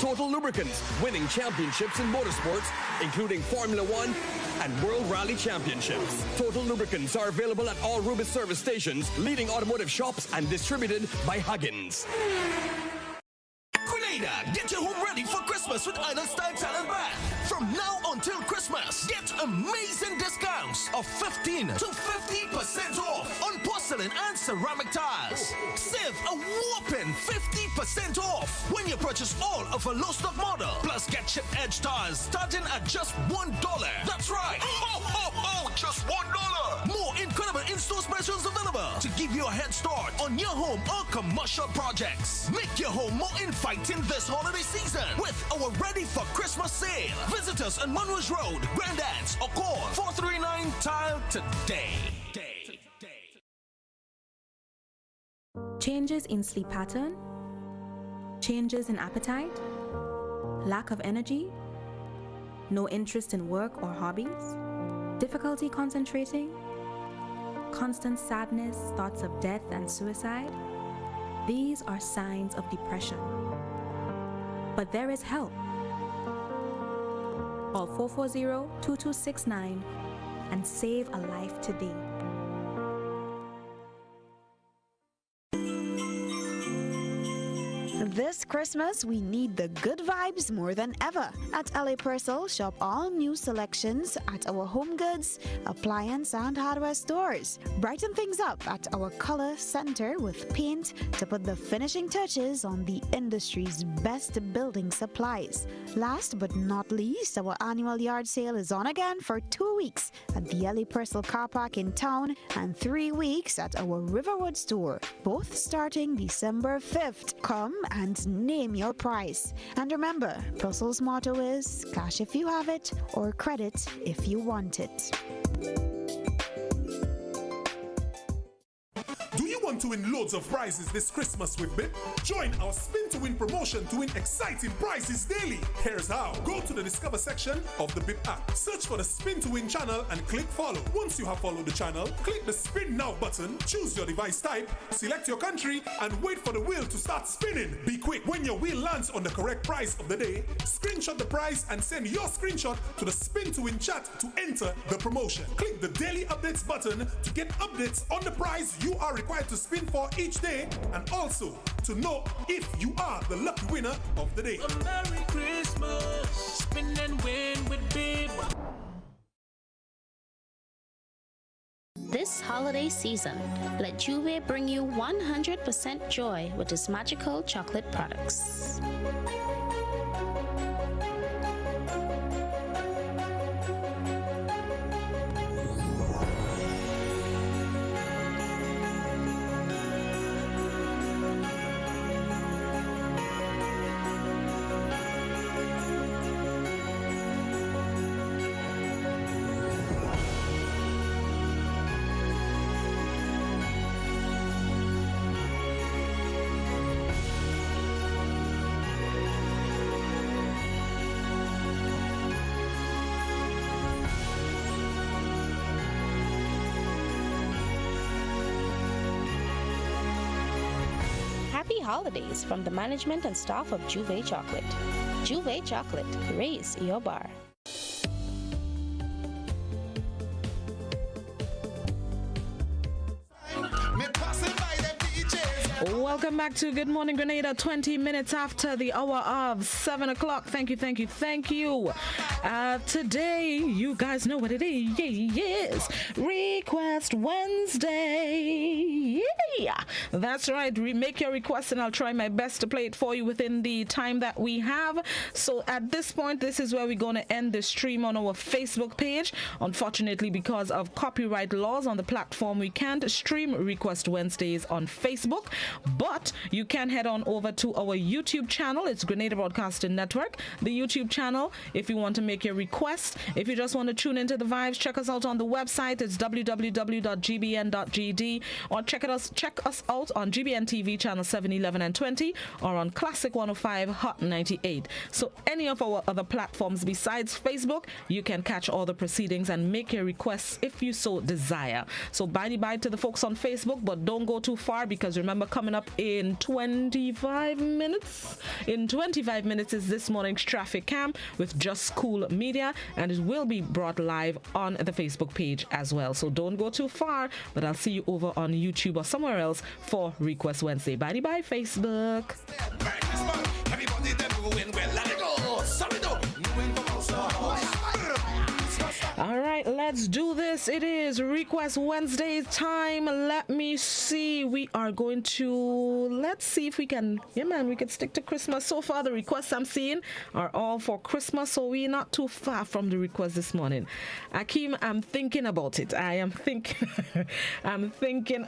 G: Total Lubricants, winning championships in motorsports, including Formula One and World Rally Championships. Total Lubricants are available at all Rubis service stations, leading automotive shops, and distributed by Huggins.
Y: Grenada, get your home ready for Christmas with Island Style Talent Band. From now until Christmas, get amazing discounts of 15 to 50% off on porcelain and ceramic tiles. Save a whopping 50% off when you purchase all of a low stock model. Plus, get chip edge tiles starting at just $1. That's right. Ho, ho, ho, just $1. More incredible in-store specials available to give you a head start on your home or commercial projects. Make your home more inviting this holiday season with our Ready for Christmas sale. Visit us on Monroe Road, Grand Dance, or call 439-TILE today.
Z: Changes in sleep pattern, changes in appetite, lack of energy, no interest in work or hobbies, difficulty concentrating, constant sadness, thoughts of death and suicide. These are signs of depression. But there is help. Call 440-2269 and save a life today.
C: This Christmas, we need the good vibes more than ever. At LA Purcell, shop all new selections at our home goods, appliance, and hardware stores. Brighten things up at our color center with paint to put the finishing touches on the industry's best building supplies. Last but not least, our annual yard sale is on again for 2 weeks at the LA Purcell car park in town and 3 weeks at our Riverwood store, both starting December 5th. Come and name your price. And remember, Purcell's motto is cash if you have it or credit if you want it.
I: Do you want to win loads of prizes this Christmas with BIP? Join our Spin to Win promotion to win exciting prizes daily. Here's how. Go to the Discover section of the BIP app. Search for the Spin to Win channel and click follow. Once you have followed the channel, click the Spin Now button, choose your device type, select your country, and wait for the wheel to start spinning. Be quick. When your wheel lands on the correct prize of the day, screenshot the prize and send your screenshot to the Spin to Win chat to enter the promotion. Click the Daily Updates button to get updates on the prize you are required to spin for each day, and also to know if you are the lucky winner of the day.
J: A Merry Christmas, spin and win with Bib.
K: This holiday season, let Juve bring you 100% joy with its magical chocolate products. Happy holidays from the management and staff of Juve Chocolate. Juve Chocolate, raise your bar.
F: Welcome back to Good Morning Grenada, 20 minutes after the hour of 7 o'clock. Thank you. Today, you guys know what it is. Request Wednesday. Yeah, that's right. Make your request and I'll try my best to play it for you within the time that we have. So at this point, this is where we're going to end the stream on our Facebook page. Unfortunately, because of copyright laws on the platform, we can't stream Request Wednesdays on Facebook. But you can head on over to our YouTube channel. It's Grenada Broadcasting Network, the YouTube channel, if you want to make your request. If you just want to tune into the vibes, check us out on the website. It's www.gbn.gd, or check us out on GBN TV channel 7, 11, and 20, or on Classic 105 Hot 98. So any of our other platforms besides Facebook, you can catch all the proceedings and make your requests if you so desire. So bye to the folks on Facebook, but don't go too far, because remember, coming up in 25 minutes is this morning's traffic cam with Just Cool Media, and it will be brought live on the Facebook page as well. So don't go too far, but I'll see you over on YouTube or somewhere else for Request Wednesday. Bye Facebook. All right, let's do this. It is Request Wednesday time. Let me see. We are going to, let's see if we can, we can stick to Christmas. So far, the requests I'm seeing are all for Christmas, so we're not too far from the request this morning. Akeem, I'm thinking about it. I'm thinking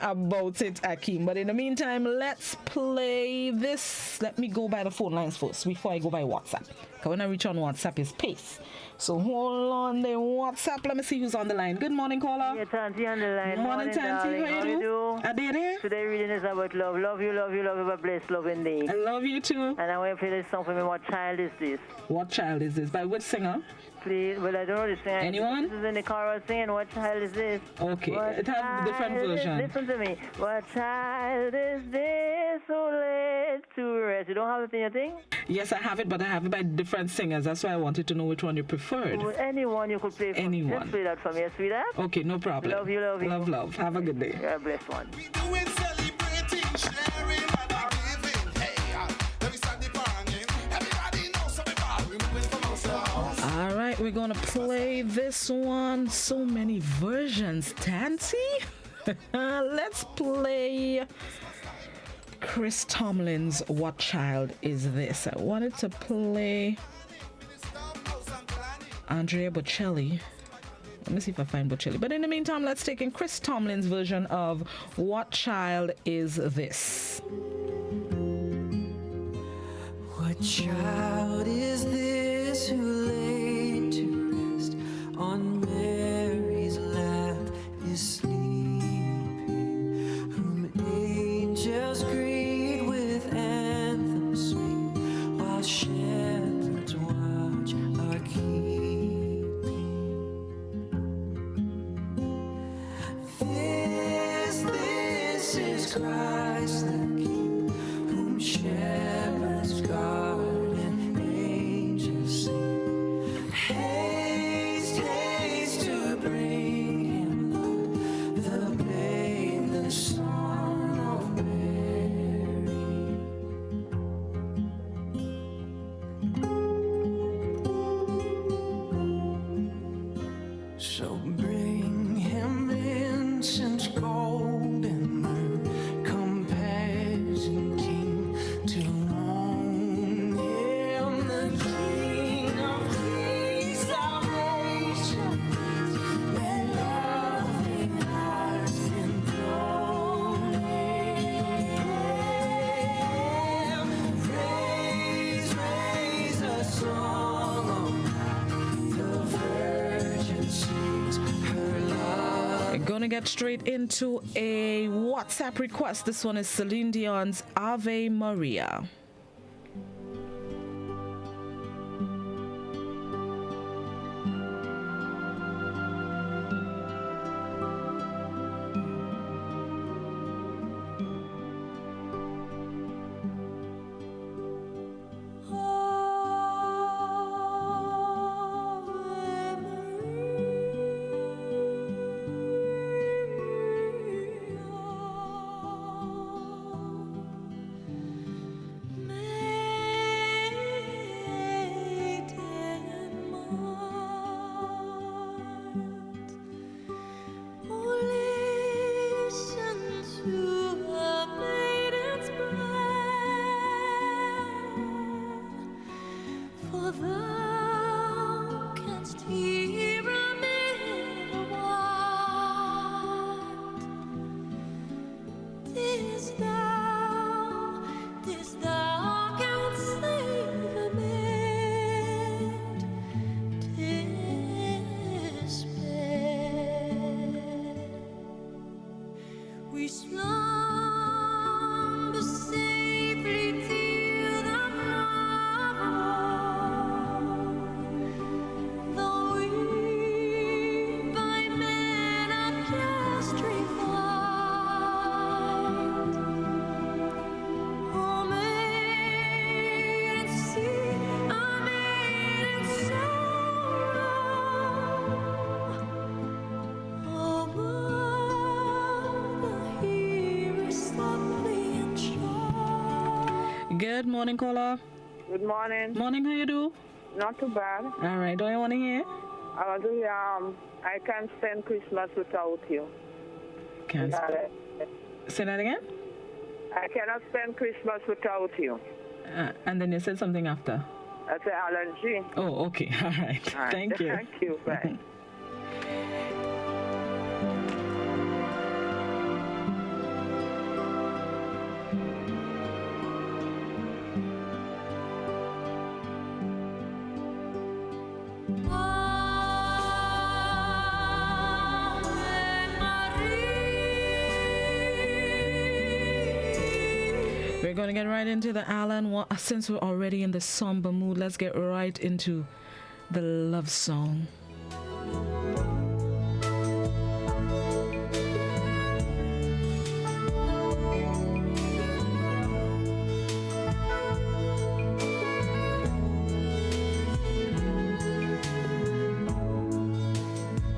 F: about it, Akeem. But in the meantime, let's play this. Let me go by the phone lines first before I go by WhatsApp. Because when I reach on WhatsApp, it's pace. So hold on the WhatsApp. Let me see who's on the line. Good morning, caller.
L: Yeah, Tanti on the line.
F: Morning, Tanti. How you do? I did it.
L: Today reading is about love. Love you. Have a blessed loving day.
F: I love you too.
L: And I want to play this song for me. What child is this?
F: What child is this? By which singer?
L: Please, well, I don't know the singer.
F: Anyone?
L: This is in the chorus singing, what child is this?
F: Okay, it has a different version.
L: Listen to me. What child is this who led to rest? You don't have it in your thing?
F: Yes, I have it, but I have it by different singers. That's why I wanted to know which one you preferred.
L: Well, anyone you could play for.
F: Anyone.
L: Just play that for me, sweetheart.
F: Okay, no problem.
L: Love you.
F: Love. Have a good day.
L: You're a blessed one.
J: We doing celebrating, sharing, and giving. Hey, let me
H: we're going to play this one. So many versions. Tansy? Let's play Chris Tomlin's What Child Is This? I wanted to play Andrea Bocelli. Let me see if I find Bocelli. But in the meantime, let's take in Chris Tomlin's version of What Child Is This?
J: What child is this who laid to rest on Mary's lap is sleeping, whom angels greet with anthems sweet, while shepherds watch are keeping. This is Christ the King, whom shepherds guard and angels sing. Haste, haste to bring him, Lord, the babe, the Son of Mary. So bring him incense, gold, and myrrh, compassion King, to own him, the King of Kings, salvation is, let loving hearts enthrone him. Praise, raise a song on high, the Virgin sings her love.
H: We're going to get straight into a WhatsApp request. This one is Celine Dion's Ave Maria.
J: We slumber safely till the morn, though we by men are cast refined. Oh, maiden, see, our maiden sorrow. Oh,
H: Good morning, caller.
N: Good morning.
H: Morning, how you do?
N: Not too bad.
H: All right, do you want to hear?
N: I want to hear, I can't spend Christmas without you.
H: Can't say that again?
N: I cannot spend Christmas without you.
H: And then you said something after?
N: That's Alan G.
H: Oh, okay. All right.
N: All right.
H: Thank you.
N: Thank you. Bye.
H: We're going to get right into the Alan. Since we're already in the somber mood, let's get right into the love song.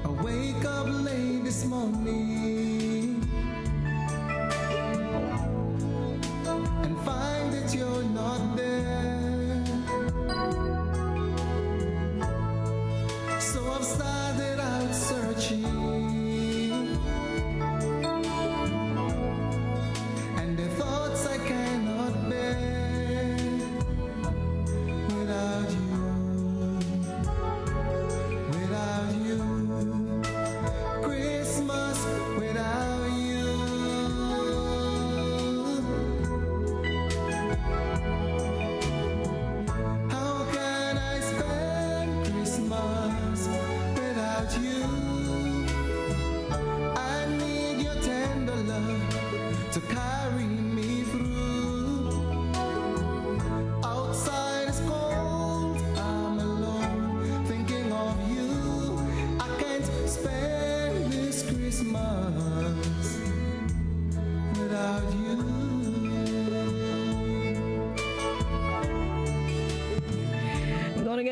J: I wake up late this morning and find that you're not there.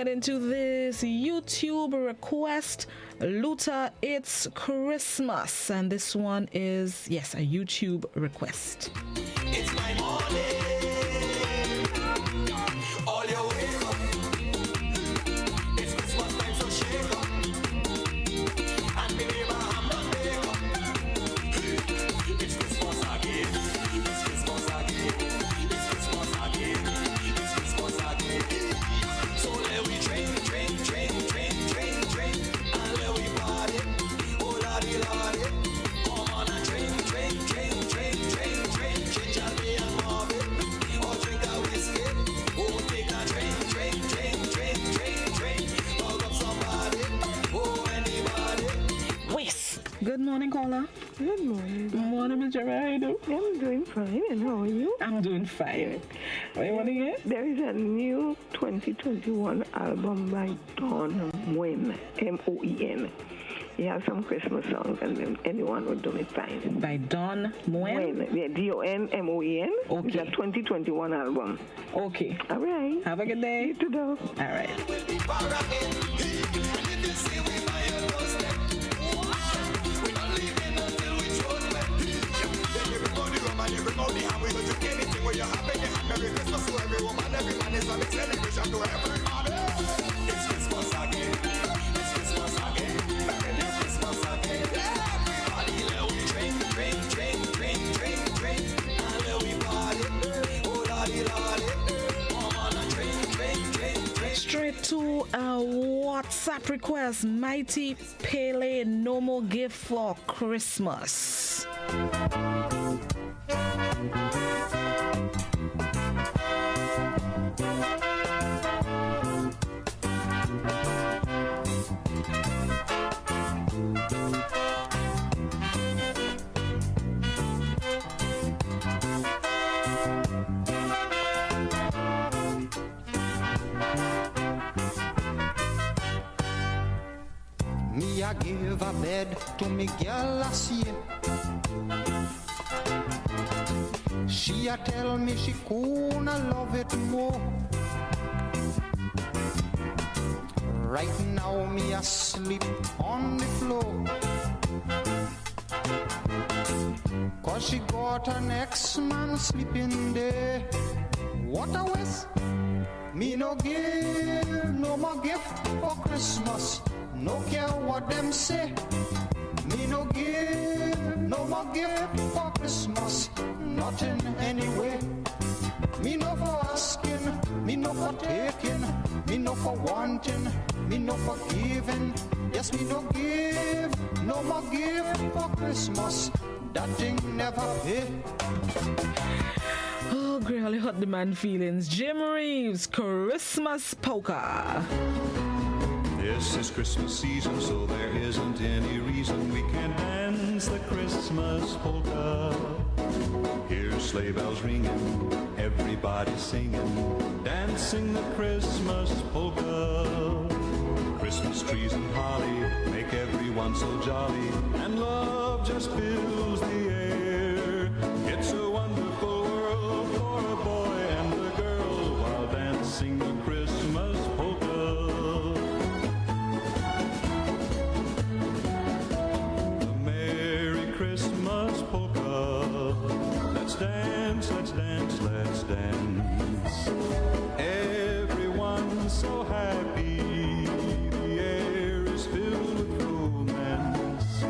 H: get into this YouTube request. Luther, it's Christmas. And this one is, yes, a YouTube request.
J: It's my morning. All your wake up. It's Christmas time, so shake up. And me neighbor hamburger bake up. It's Christmas again. It's Christmas again. It's Christmas again. It's Christmas again. So let we drink, drink, drink, drink, drink, drink. And let we party. Oh lordy, lordy. Come on and drink, drink, drink, drink, drink, drink. Ginger beer and Marvin. Or drink a whiskey. Oh, take a drink, drink, drink, drink, drink, drink. Hug up somebody. Oh, anybody.
H: Wes. Good morning, caller.
B: Good morning.
H: Good morning, Miss Jerry. How you doing?
B: I'm doing fine, and how are you?
H: I'm doing fine. What you want to hear?
B: There is a new 2021 album by Don Moen, M-O-E-N. He has some Christmas songs, and then anyone would do it fine.
H: By Don Moen?
B: Yeah, D-O-N-M-O-E-N.
H: Okay.
B: It's a 2021 album.
H: Okay.
B: All right.
H: Have a good day.
B: You too, though.
H: All right.
J: Everybody, and we go to anything where you have in your hand. Merry Christmas to every woman, every man is a big celebration to everybody. It's Christmas again. It's Christmas again. Merry Christmas again. Everybody, let we drink, drink, drink, drink, drink, drink, and let we party. Oh lordy, lordy, come on and drink, drink, drink, drink.
H: Straight to a WhatsApp request. Mighty Pele, no more gift for Christmas.
O: Me I give a bed to me girl last year. She a tell me she gonna love it more. Right now me asleep on the floor. Cause she got an ex-man sleeping there. What a waste. Me no give no more gift for Christmas. No care what them say. Me no give no more gift for Christmas. Not in any way. Me no for asking, me no for taking, me no for wanting, me no for giving. Yes, me no give no more gift for Christmas. That thing never pay.
H: Oh, girl, you hurt the man feelings. Jim Reeves, Christmas Polka.
P: This is Christmas season, so there isn't any reason we can't dance the Christmas polka. Here's sleigh bells ringing, everybody singing, dancing the Christmas polka. Christmas trees and holly make everyone so jolly, and love just fills the air. It's a wonderful world for a boy and a girl while dancing the Christmas polka. Christmas polka. Let's dance, let's dance, let's dance. Everyone's so happy. The air is filled with romance.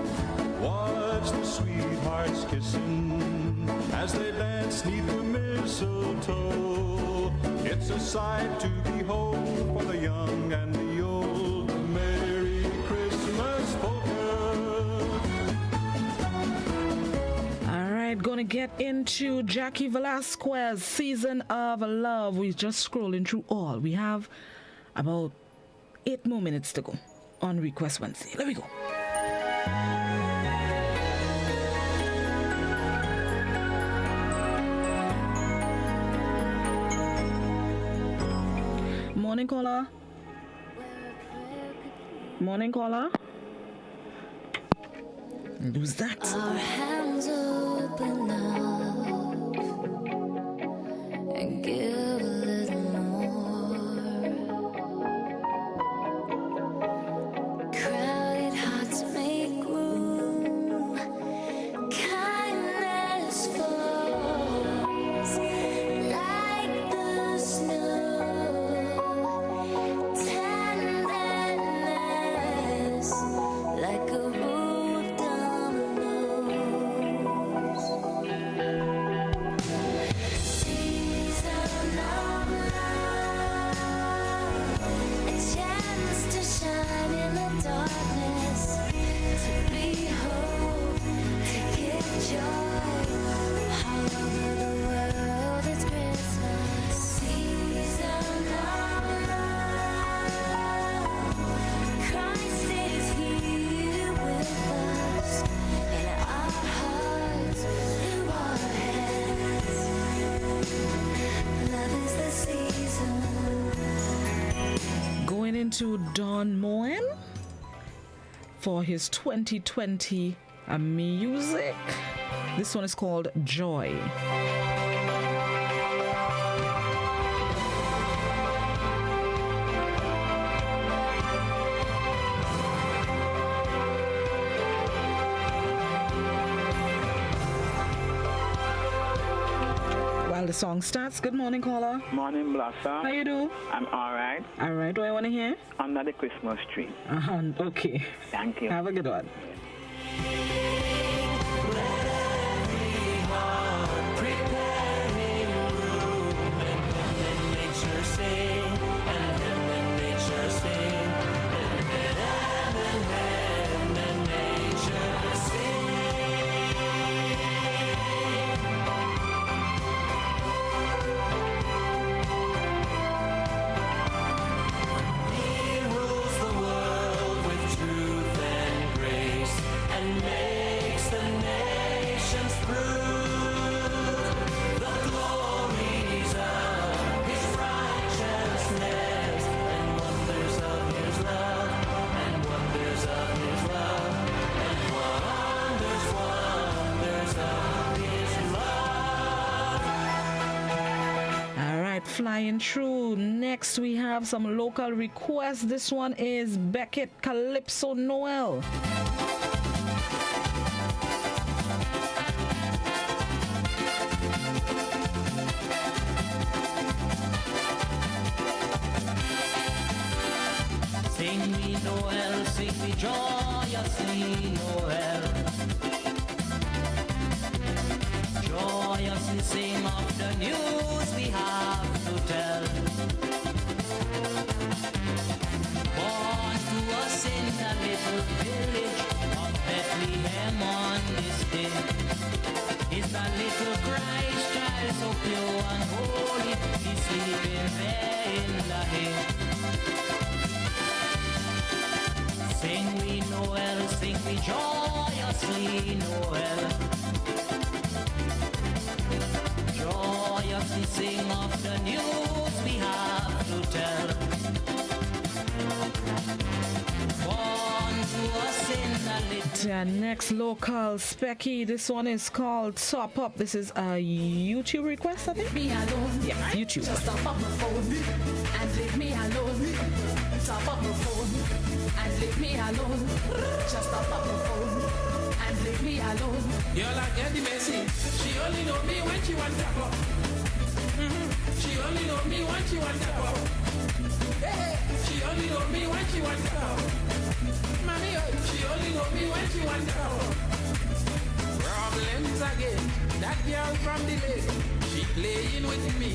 P: Watch the sweethearts kissing as they dance 'neath the mistletoe. It's a sight to behold for the young and the old. Merry Christmas polka.
H: Gonna get into Jackie Velasquez, Season of Love. We're just scrolling through all. We have about 8 more minutes to go on Request Wednesday. Let me go. Morning caller. Morning caller. Who's that?
Q: Our hands open up and give a little more.
H: to Don Moen for his 2020 music. This one is called Joy. While the song starts, good morning, caller.
A: Morning, Blossom.
H: How you do?
A: I'm all right.
H: All right, what do I want to hear?
A: Under the Christmas tree.
H: Okay.
A: Thank you.
H: Have a good one. Flying through. Next we have some local requests. This one is Beckett Calypso Noel.
J: Sing me Noel, sing me joyously Noel. Joyously sing of the news we have to tell. Born to us in a little village of Bethlehem on this day is the little Christ child so pure and holy. He's sleeping there in the hay. Sing we Noel, sing we joyously Noel. Joyously sing of the news we have to tell. Born to us in the little.
H: Next local specky. This one is called Top Up. This is a YouTube request, I think.
J: Me alone.
H: Yeah, YouTube.
J: Just stop up my phone and leave me alone. Stop up my phone and leave me alone. Just stop up my phone and leave me alone.
M: You're like Eddie Messi. She only know me when she wants to go. She only know me when she wants to go. Hey, she only know me when she wants to go. Mommy, she only know me when she wants to go. Problems again. That girl from the lake. She playing with me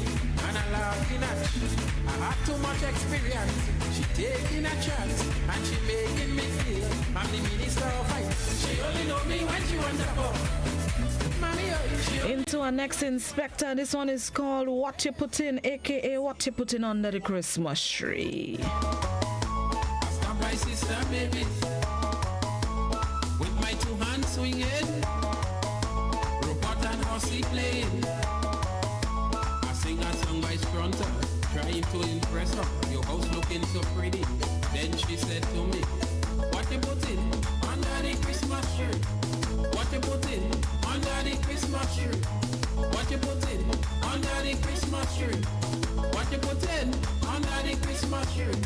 M: and I laughing at she. I have too much experience. She taking a chance and she making me feel I'm the minister of fight. She only know me when she wants to go.
H: Into our next inspector. This one is called What You Put In, aka What You Put In Under the Christmas Tree.
M: Stop my sister, baby. With my two hands swinging, robot and horsey playing. I sing a song by Stronta, trying to impress her. Your house looking so pretty. Then she said to me, what you put in under the Christmas tree? What you put in under the Christmas tree? What you put in under the Christmas tree? What you put in under the Christmas tree?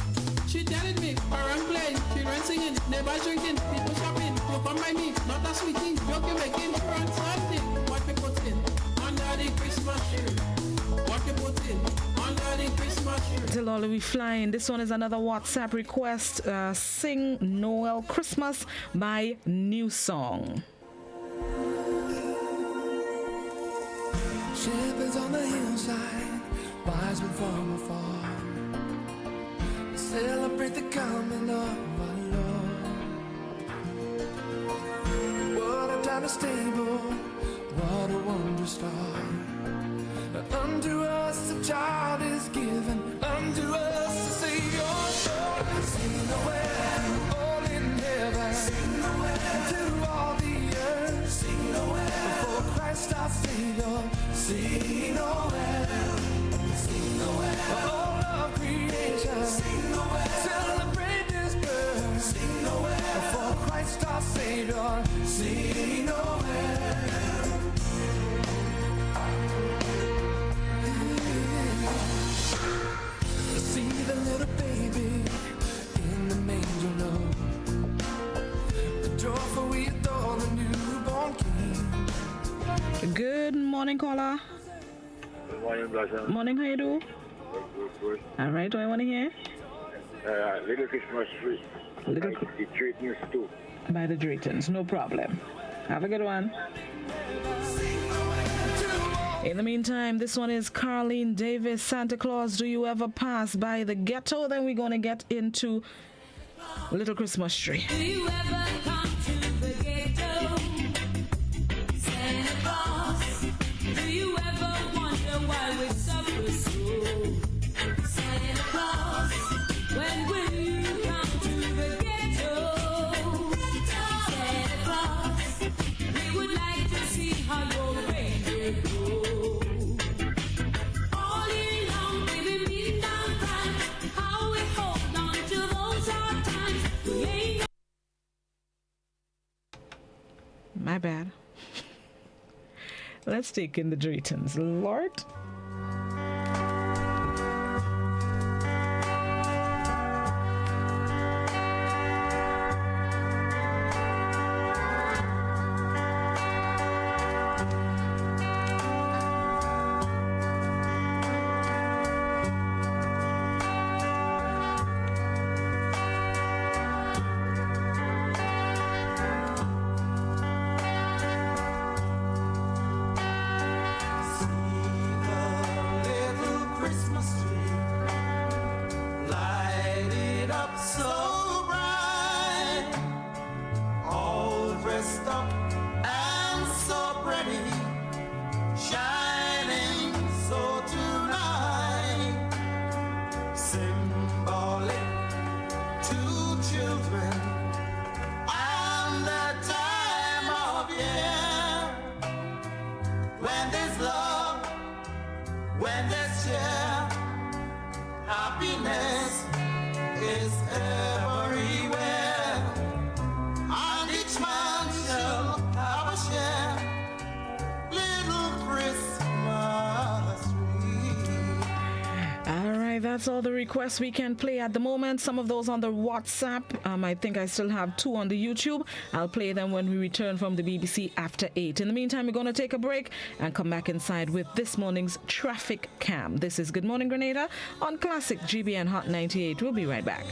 M: She telling me, I'm playing, children singing, never drinking, people shopping, you come by me, not a sweetie, joke you making, friends hunting. What you put in under the Christmas tree? What you put in under the Christmas tree?
H: Till all we flying. This one is another WhatsApp request. Sing Noel Christmas by New Song.
J: Shepherds on the hillside, wise men from afar, celebrate the coming of our Lord. What a time to stable, what a wondrous star. Unto us a child is given, unto us a Savior. Sing Noel, all in heaven. Sing Noel, to all the earth. Sing Noel, for Christ our Savior. Sing Noel, sing Noel, all of creation. Sing Noel, celebrate
H: morning, caller.
R: Good morning, Blossom.
H: Morning, how you do?
R: Good.
H: All right, what I want to hear?
R: Little Christmas tree.
H: Little
R: the Draytons too.
H: By the Draytons, no problem. Have a good one. In the meantime, this one is Carlene Davis, Santa Claus, do you ever pass by the ghetto? Then we're going to get into Little Christmas Tree.
J: Do you ever come to the ghetto? Santa Claus, do you ever wonder why we suffer so? Santa Claus, when will you come to the ghetto? Santa Claus, we would like to see how your reindeer go. All year long, we've been down times, how we hold on to those hard times. We ain't
H: My bad. Let's take in the Draytons. Lord. That's all the requests we can play at the moment. Some of those on the WhatsApp. I think I still have 2 on the YouTube. I'll play them when we return from the BBC after 8. In the meantime, we're going to take a break and come back inside with this morning's traffic cam. This is Good Morning Grenada on Classic GBN Hot 98. We'll be right back.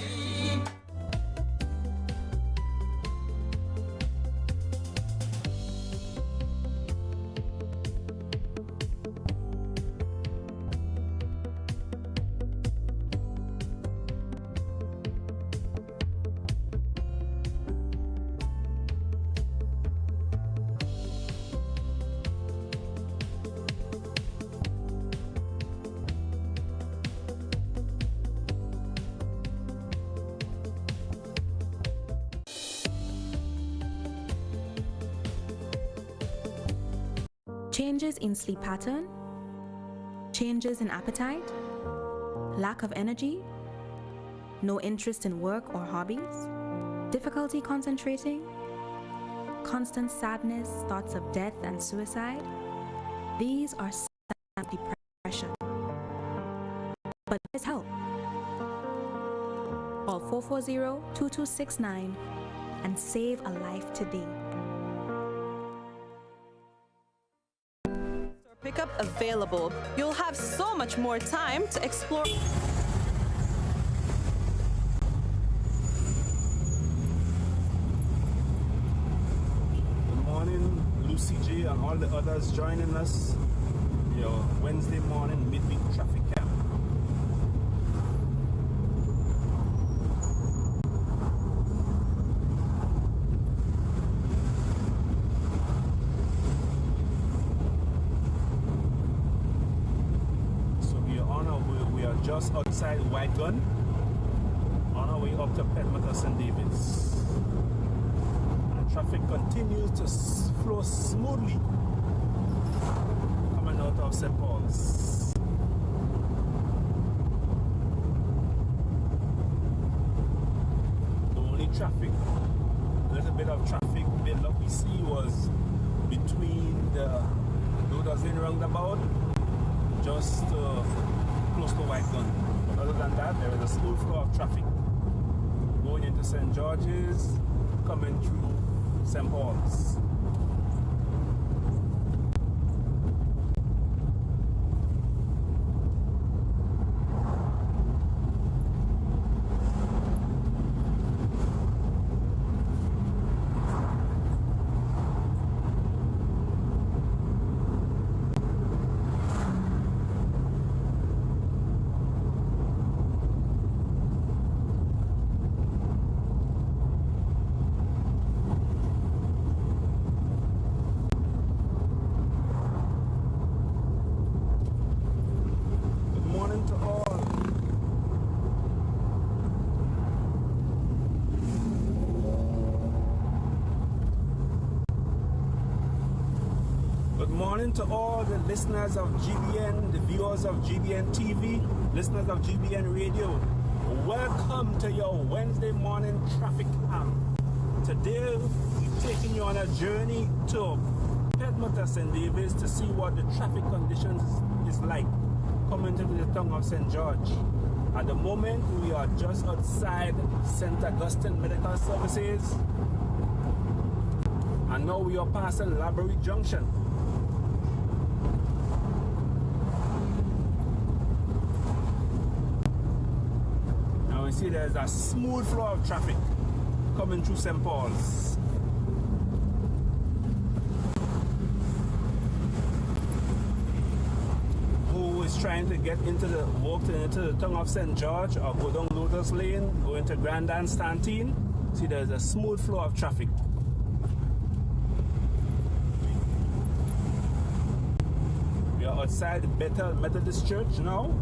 Z: Changes in sleep pattern, changes in appetite, lack of energy, no interest in work or hobbies, difficulty concentrating, constant sadness, thoughts of death and suicide. These are signs of depression. But there's help. Call 440-2269 and save a life today.
S: Pickup available. You'll have so much more time to explore.
T: Good morning, Lucy J and all the others joining us. Your Wednesday morning midweek traffic cam. Just outside Wagon on our way up to Petmata St. David's. And traffic continues to flow smoothly coming out of St. Paul's. The only traffic, a little bit of traffic build-up we see was between the Loaders Lane roundabout just close to White Gun. But other than that, there is a smooth flow of traffic going into St. George's, coming through St. Paul's. morning to all the listeners of GBN, the viewers of GBN TV, listeners of GBN Radio. Welcome to your Wednesday morning traffic cam. Today, we're taking you on a journey to Pedmota St. David's to see what the traffic conditions is like coming to the town of St. George. At the moment, we are just outside St. Augustine Medical Services. And now we are passing Library Junction. Now we see there's a smooth flow of traffic coming through St. Paul's. Who is trying to walk into the town of St. George or go down Lotus Lane, go into Grenada 9th. See, there's a smooth flow of traffic. We are outside the Bethel Methodist Church now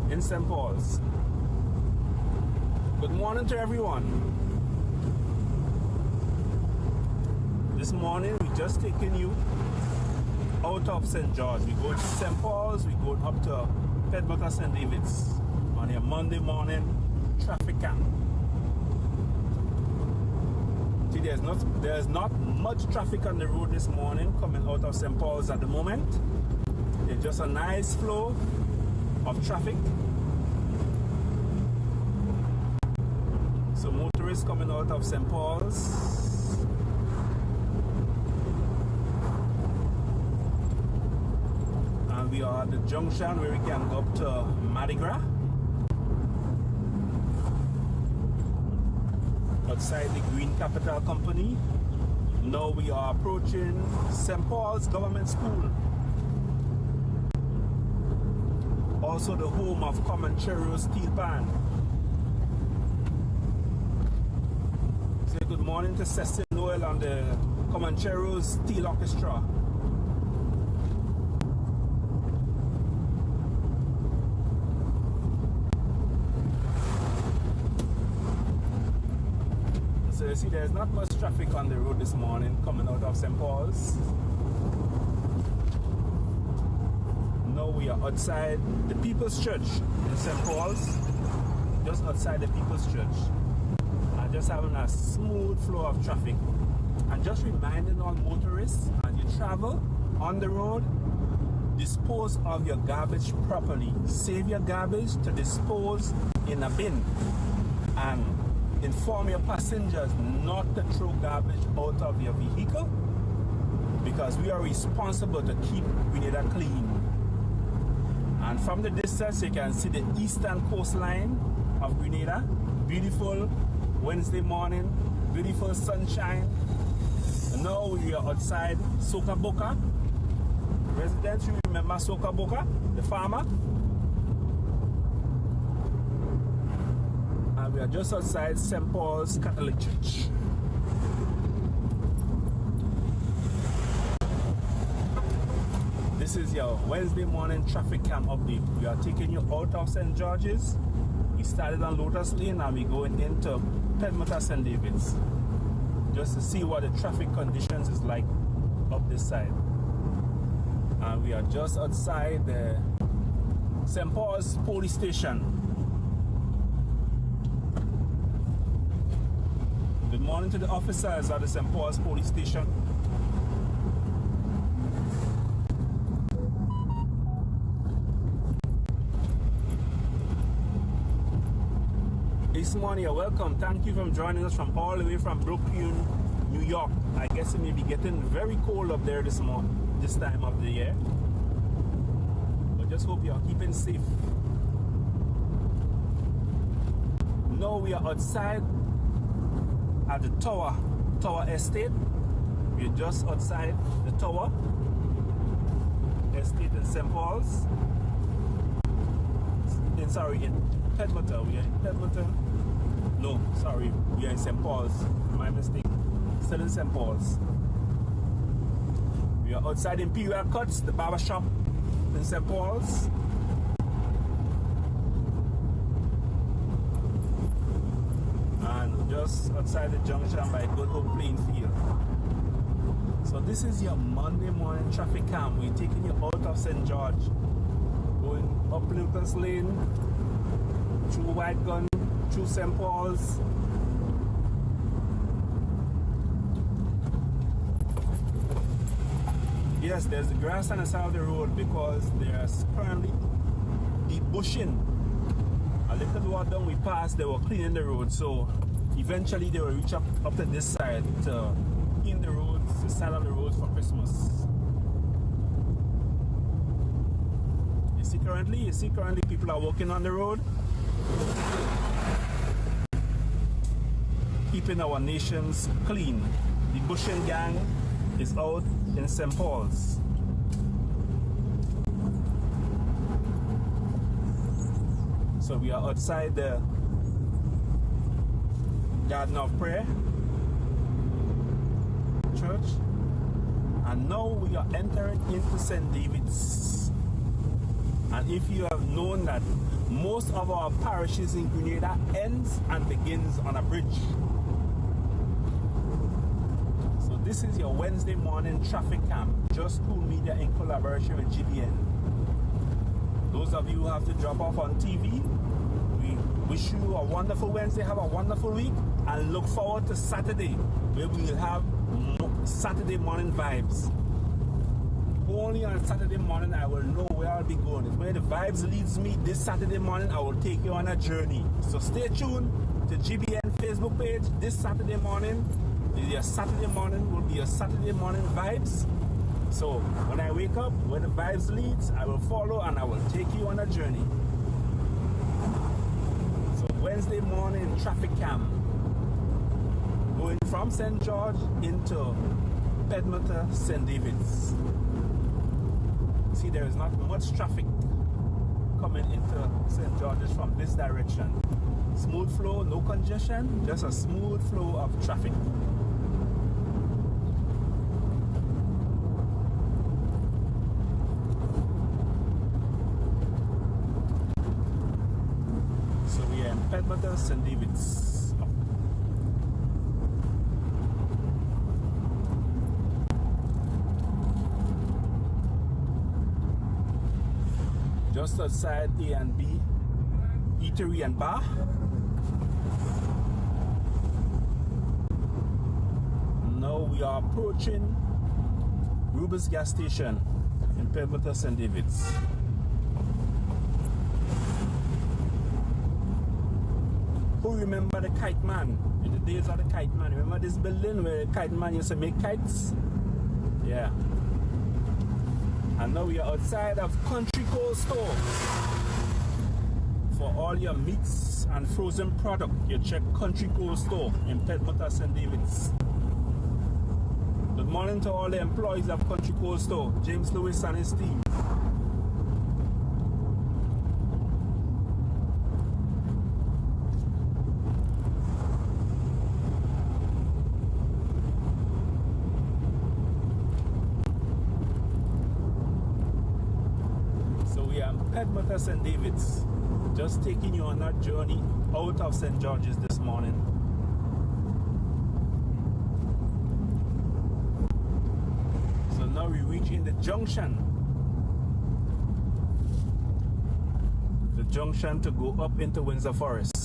T: in St. Paul's. Good morning to everyone. This morning we just taking you out of St. George. We go to St. Paul's, we go up to Pedmota St. David's on a Monday morning traffic cam. See, there's not much traffic on the road this morning coming out of St. Paul's at the moment. It's just a nice flow of traffic. So motorists coming out of St. Paul's. And we are at the junction where we can go up to Mardi Gras. Outside the Green Capital Company. Now we are approaching St. Paul's Government School. Also the home of Comanchero Steel Band. Say good morning to Cecil Noel and the Comanchero Steel Orchestra. So you see there's not much traffic on the road this morning coming out of St. Paul's. Now we are outside the People's Church in St. Paul's, just outside the People's Church. And just having a smooth flow of traffic. And just reminding all motorists, as you travel on the road, dispose of your garbage properly. Save your garbage to dispose in a bin. And inform your passengers not to throw garbage out of your vehicle, because we are responsible to keep Grenada clean. And from the distance you can see the eastern coastline of Grenada. Beautiful Wednesday morning, beautiful sunshine. And now we are outside Soka Boka. Residents, you remember Soka Boka, the farmer? And we are just outside St. Paul's Catholic Church. This is your Wednesday morning traffic cam update. We are taking you out of St. George's. We started on Lotus Lane and we're going into Pedmota St. David's, just to see what the traffic conditions is like up this side. And we are just outside the St. Paul's police station. Good morning to the officers at the St. Paul's police station. This morning, you're welcome. Thank you for joining us from all the way from Brooklyn, New York. I guess it may be getting very cold up there this time of the year. But just hope you are keeping safe. Now we are outside at the Tower Estate. We're just outside the Tower Estate in St. Paul's. In Pedmota. We are in Pedmota. No, sorry, we are in St. Paul's. My mistake. Still in St. Paul's. We are outside Imperial Cuts, the barber shop in St. Paul's. And just outside the junction by Good Hope Plainfield. So this is your Monday morning traffic cam. We're taking you out of St. George, going up Lucas Lane, through White Gun, through St. Paul's. Yes, there's the grass on the side of the road because there's currently debushing. A little while down we passed, they were cleaning the road, so eventually they will reach up to this side to clean the roads, the side of the roads for Christmas. You see currently people are walking on the road, keeping our nations clean. The bushing gang is out in St. Paul's. So we are outside the Garden of Prayer Church, and now we are entering into St. David's. And if you have known that most of our parishes in Grenada ends and begins on a bridge. So this is your Wednesday morning traffic cam, Just Cool Media in collaboration with GBN. Those of you who have to drop off on TV, we wish you a wonderful Wednesday, have a wonderful week, and look forward to Saturday, where we will have Saturday morning vibes. Only on Saturday morning I will know where I'll be going. If where the vibes leads me this Saturday morning, I will take you on a journey. So stay tuned to GBN Facebook page. This Saturday morning is your Saturday morning, will be your Saturday morning vibes. So when I wake up, where the vibes leads, I will follow and I will take you on a journey. So Wednesday morning traffic cam, going from St. George into Pedmota, St. David's. See, there is not much traffic coming into St. George's from this direction. Smooth flow, no congestion, just a smooth flow of traffic. So we are in Pedmota, St. David's. Just outside A&B Eatery and Bar. Now we are approaching Ruber's gas station in Pedmota, St. David's. Who remember the Kite Man? In the days of the Kite Man, remember this building where the Kite Man used to make kites? Yeah. And now we are outside of Country Cold Store. For all your meats and frozen product, you check Country Cold Store in Pedmota, St. David's. Good morning to all the employees of Country Cold Store, James Lewis and his team. Pedmota, St. David's, just taking you on that journey out of St. George's this morning. So now we reach in the junction to go up into Windsor Forest.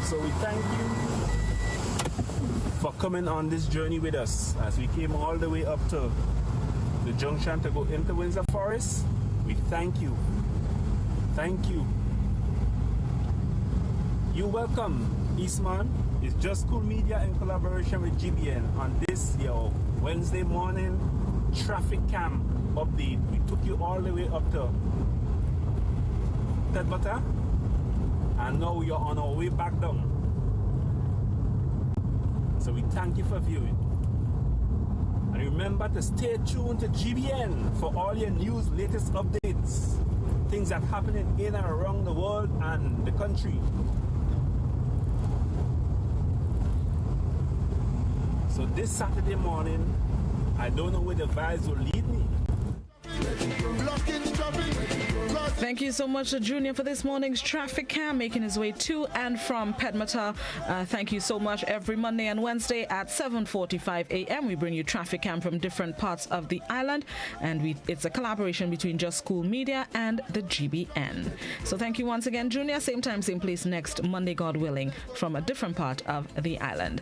T: So we thank you for coming on this journey with us as we came all the way up to the junction to go into Windsor Forest. We thank you. Thank you. You're welcome, Eastman. It's Just Cool Media in collaboration with GBN on this your Wednesday morning traffic cam update. We took you all the way up to Pedmota, and now you're on our way back down. So we thank you for viewing. And remember to stay tuned to GBN for all your news, latest updates, things that are happening in and around the world and the country. So this Saturday morning, I don't know where the vibes will lead me.
J: Blocking traffic,
H: Thank you so much, Junior, for this morning's traffic cam, making his way to and from Pedmata. Thank you so much. Every Monday and Wednesday at 7:45 a.m. we bring you traffic cam from different parts of the island, and it's a collaboration between Just School Media and the GBN. So thank you once again, Junior. Same time, same place next Monday, God willing, from a different part of the island.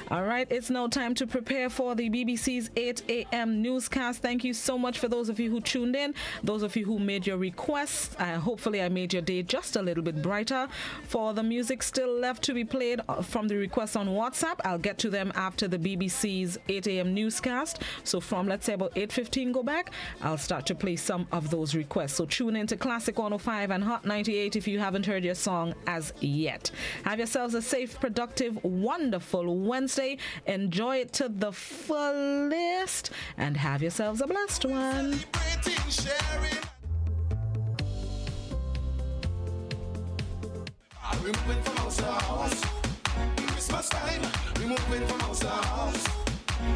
H: All right, it's now time to prepare for the BBC's 8 a.m. newscast. Thank you so much for those of you who tuned in, those of you who made your requests. Hopefully I made your day just a little bit brighter. For the music still left to be played from the requests on WhatsApp, I'll get to them after the BBC's 8 a.m. newscast. So from, let's say, about 8:15 go back, I'll start to play some of those requests. So tune in to Classic 105 and Hot 98 if you haven't heard your song as yet. Have yourselves a safe, productive, wonderful Wednesday. Enjoy it to the fullest and have yourselves a blessed one.
J: We're moving from house to house. Christmas time, we're moving from house to house.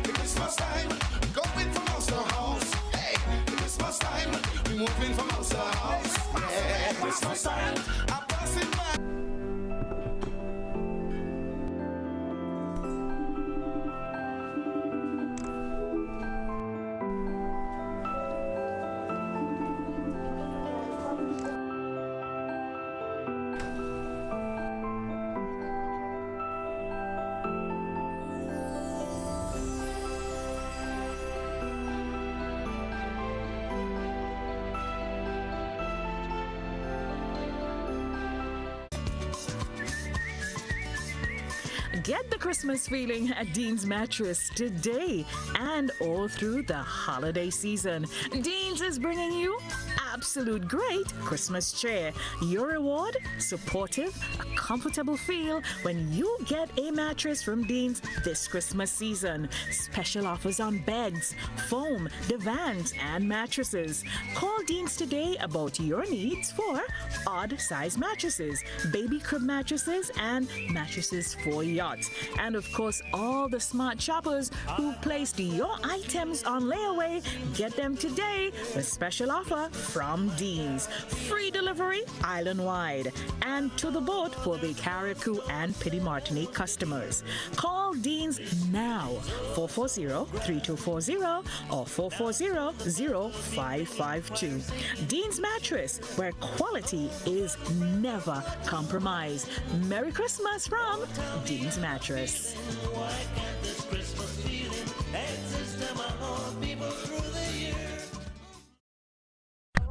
J: Christmas time, going from house to house. Hey, Christmas time, we're moving from house to house. Yeah, Christmas time, I'm passing by.
D: Get the Christmas feeling at Dean's Mattress today and all through the holiday season. Dean's is bringing you absolute great Christmas cheer. Your reward, supportive, a comfortable feel when you get a mattress from Dean's this Christmas season. Special offers on beds, foam, divans, and mattresses. Call Dean's today about your needs for odd size mattresses, baby crib mattresses, and mattresses for yachts. And of course, all the smart shoppers who placed your items on layaway, get them today with special offer from Dean's. Free delivery island-wide and to the boat for the Carriacou and Pity Martinique customers. Call Dean's now, 440-3240 or 440-0552. Dean's Mattress, where quality is never compromised. Merry Christmas from Dean's Mattress.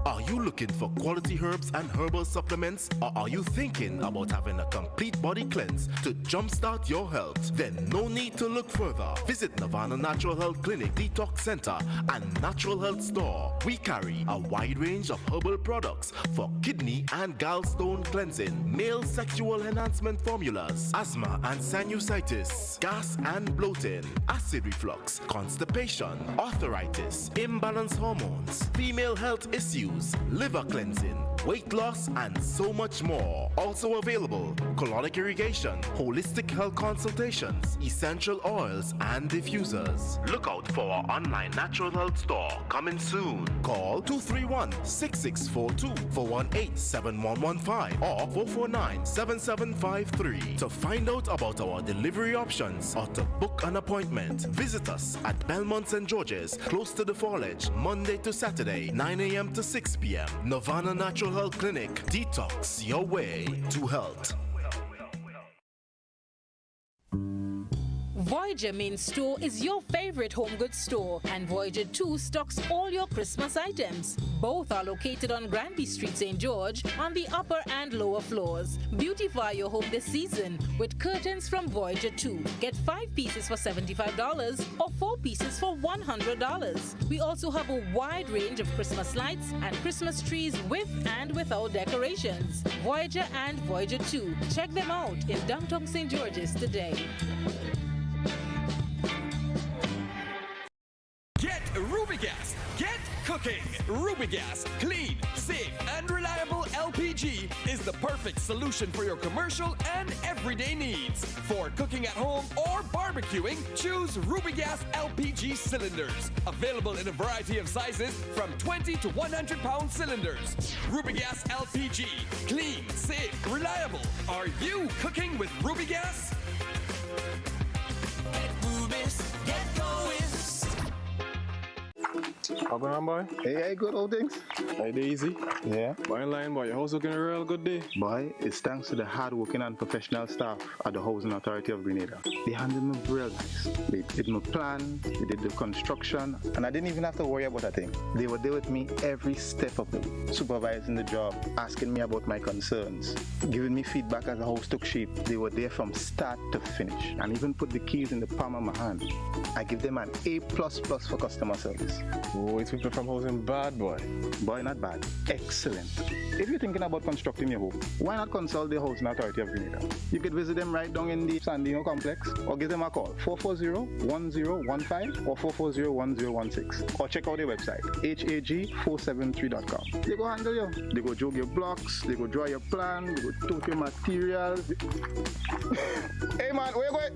E: Are you looking for quality herbs and herbal supplements, or are you thinking about having a complete body cleanse to jumpstart your health? Then no need to look further. Visit Nirvana Natural Health Clinic, Detox Center, and Natural Health Store. We carry a wide range of herbal products for kidney and gallstone cleansing, male sexual enhancement formulas, asthma and sinusitis, gas and bloating, acid reflux, constipation, arthritis, imbalanced hormones, female health issues, liver cleansing, weight loss, and so much more. Also available, colonic irrigation, holistic health consultations, essential oils, and diffusers. Look out for our online natural health store coming soon. Call 231-6642 418-7115 or 449-7753 to find out about our delivery options or to book an appointment. Visit us at Belmont St. George's, close to the Foliage, Monday to Saturday, 9 a.m. to 6 p.m. Nirvana Natural Health Clinic. Detox your way to health.
U: Voyager Main Store is your favorite home goods store, and Voyager 2 stocks all your Christmas items. Both are located on Granby Street, St. George, on the upper and lower floors. Beautify your home this season with curtains from Voyager 2. Get 5 pieces for $75 or 4 pieces for $100. We also have a wide range of Christmas lights and Christmas trees with and without decorations. Voyager and Voyager 2. Check them out in downtown St. George's today.
G: Get Ruby Gas. Get cooking. Ruby Gas. Clean, safe, and reliable LPG. LPG is the perfect solution for your commercial and everyday needs. For cooking at home or barbecuing, choose Ruby Gas LPG cylinders. Available in a variety of sizes from 20 to 100 pound cylinders. Ruby Gas LPG. Clean, safe, reliable. Are you cooking with Ruby Gas?
J: Get Rubis, get going.
C: How going on, boy?
I: Hey, good old things.
C: Hey, Daisy.
I: Yeah.
C: Boy, in line, boy. Your house looking a real good day.
I: Boy, it's thanks to the hard-working and professional staff at the Housing Authority of Grenada. They handled me real nice. They did my plan, they did the construction, and I didn't even have to worry about a thing. They were there with me every step of the way, supervising the job, asking me about my concerns, giving me feedback as the house took shape. They were there from start to finish, and even put the keys in the palm of my hand. I give them an A++ for customer service.
C: Oh, it's people from housing bad, boy.
I: Boy, not bad. Excellent. If you're thinking about constructing your home, why not consult the Housing Authority of Grenada? You could visit them right down in the Sandino complex or give them a call 440-1015 or 440-1016 or check out their website hag473.com. They go handle you. They go jog your blocks, they go draw your plan, they go tote your materials. Hey man, where you going?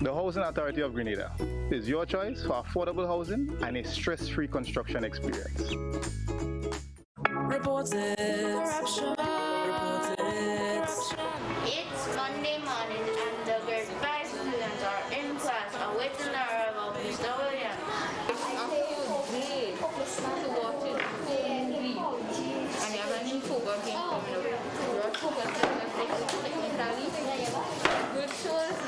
I: The Housing Authority of Grenada is your choice for affordable housing and a stress-free construction experience.
J: Reported. Corruption. Reported.
V: It's Monday morning and the grade 5 students are in class awaiting the arrival of Mr. Williams. And you have an info working coming up. Your focus is technically good tools.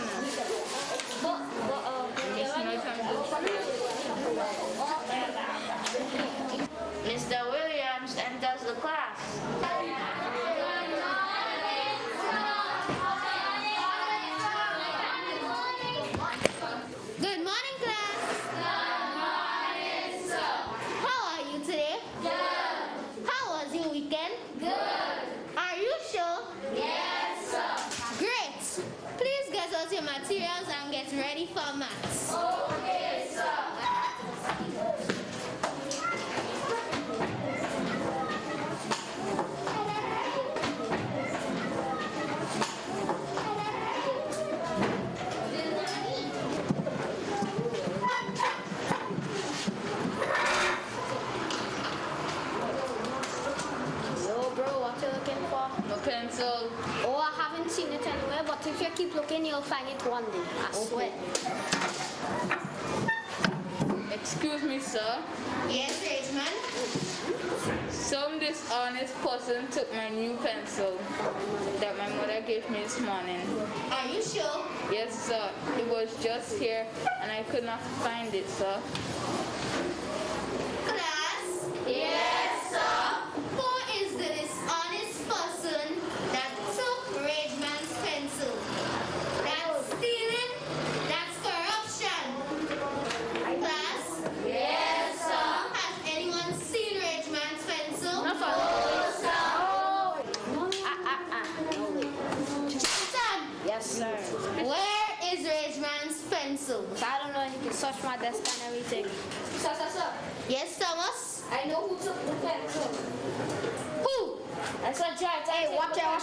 V: Mr. Williams enters the class.
W: Good morning, class. Good morning, sir. How are you today? Good. How was your weekend? Good. Are you sure? Yes, sir. Great. Please get out your materials and get ready for maths. Okay, sir.
V: Pencil.
W: Oh, I haven't seen it anywhere, but if you keep looking, you'll find it one day. I swear.
V: Excuse me, sir.
W: Yes, Richmond?
V: Some dishonest person took my new pencil that my mother gave me this morning.
W: Are you sure?
V: Yes, sir. It was just here and I could not find it, sir.
W: Class? Yes, sir. Who is the dishonest person that took Redman's pencil? That's stealing. That's corruption. Class? Yes, sir. Has anyone seen Redman's pencil? No, sir.
V: Yes, sir.
W: Where is Redman's pencil?
V: I don't know. He can search my desk and everything.
W: Sir. Yes, Thomas?
V: I know who took the pencil.
W: Who?
V: I saw Jack. Hey, watch out.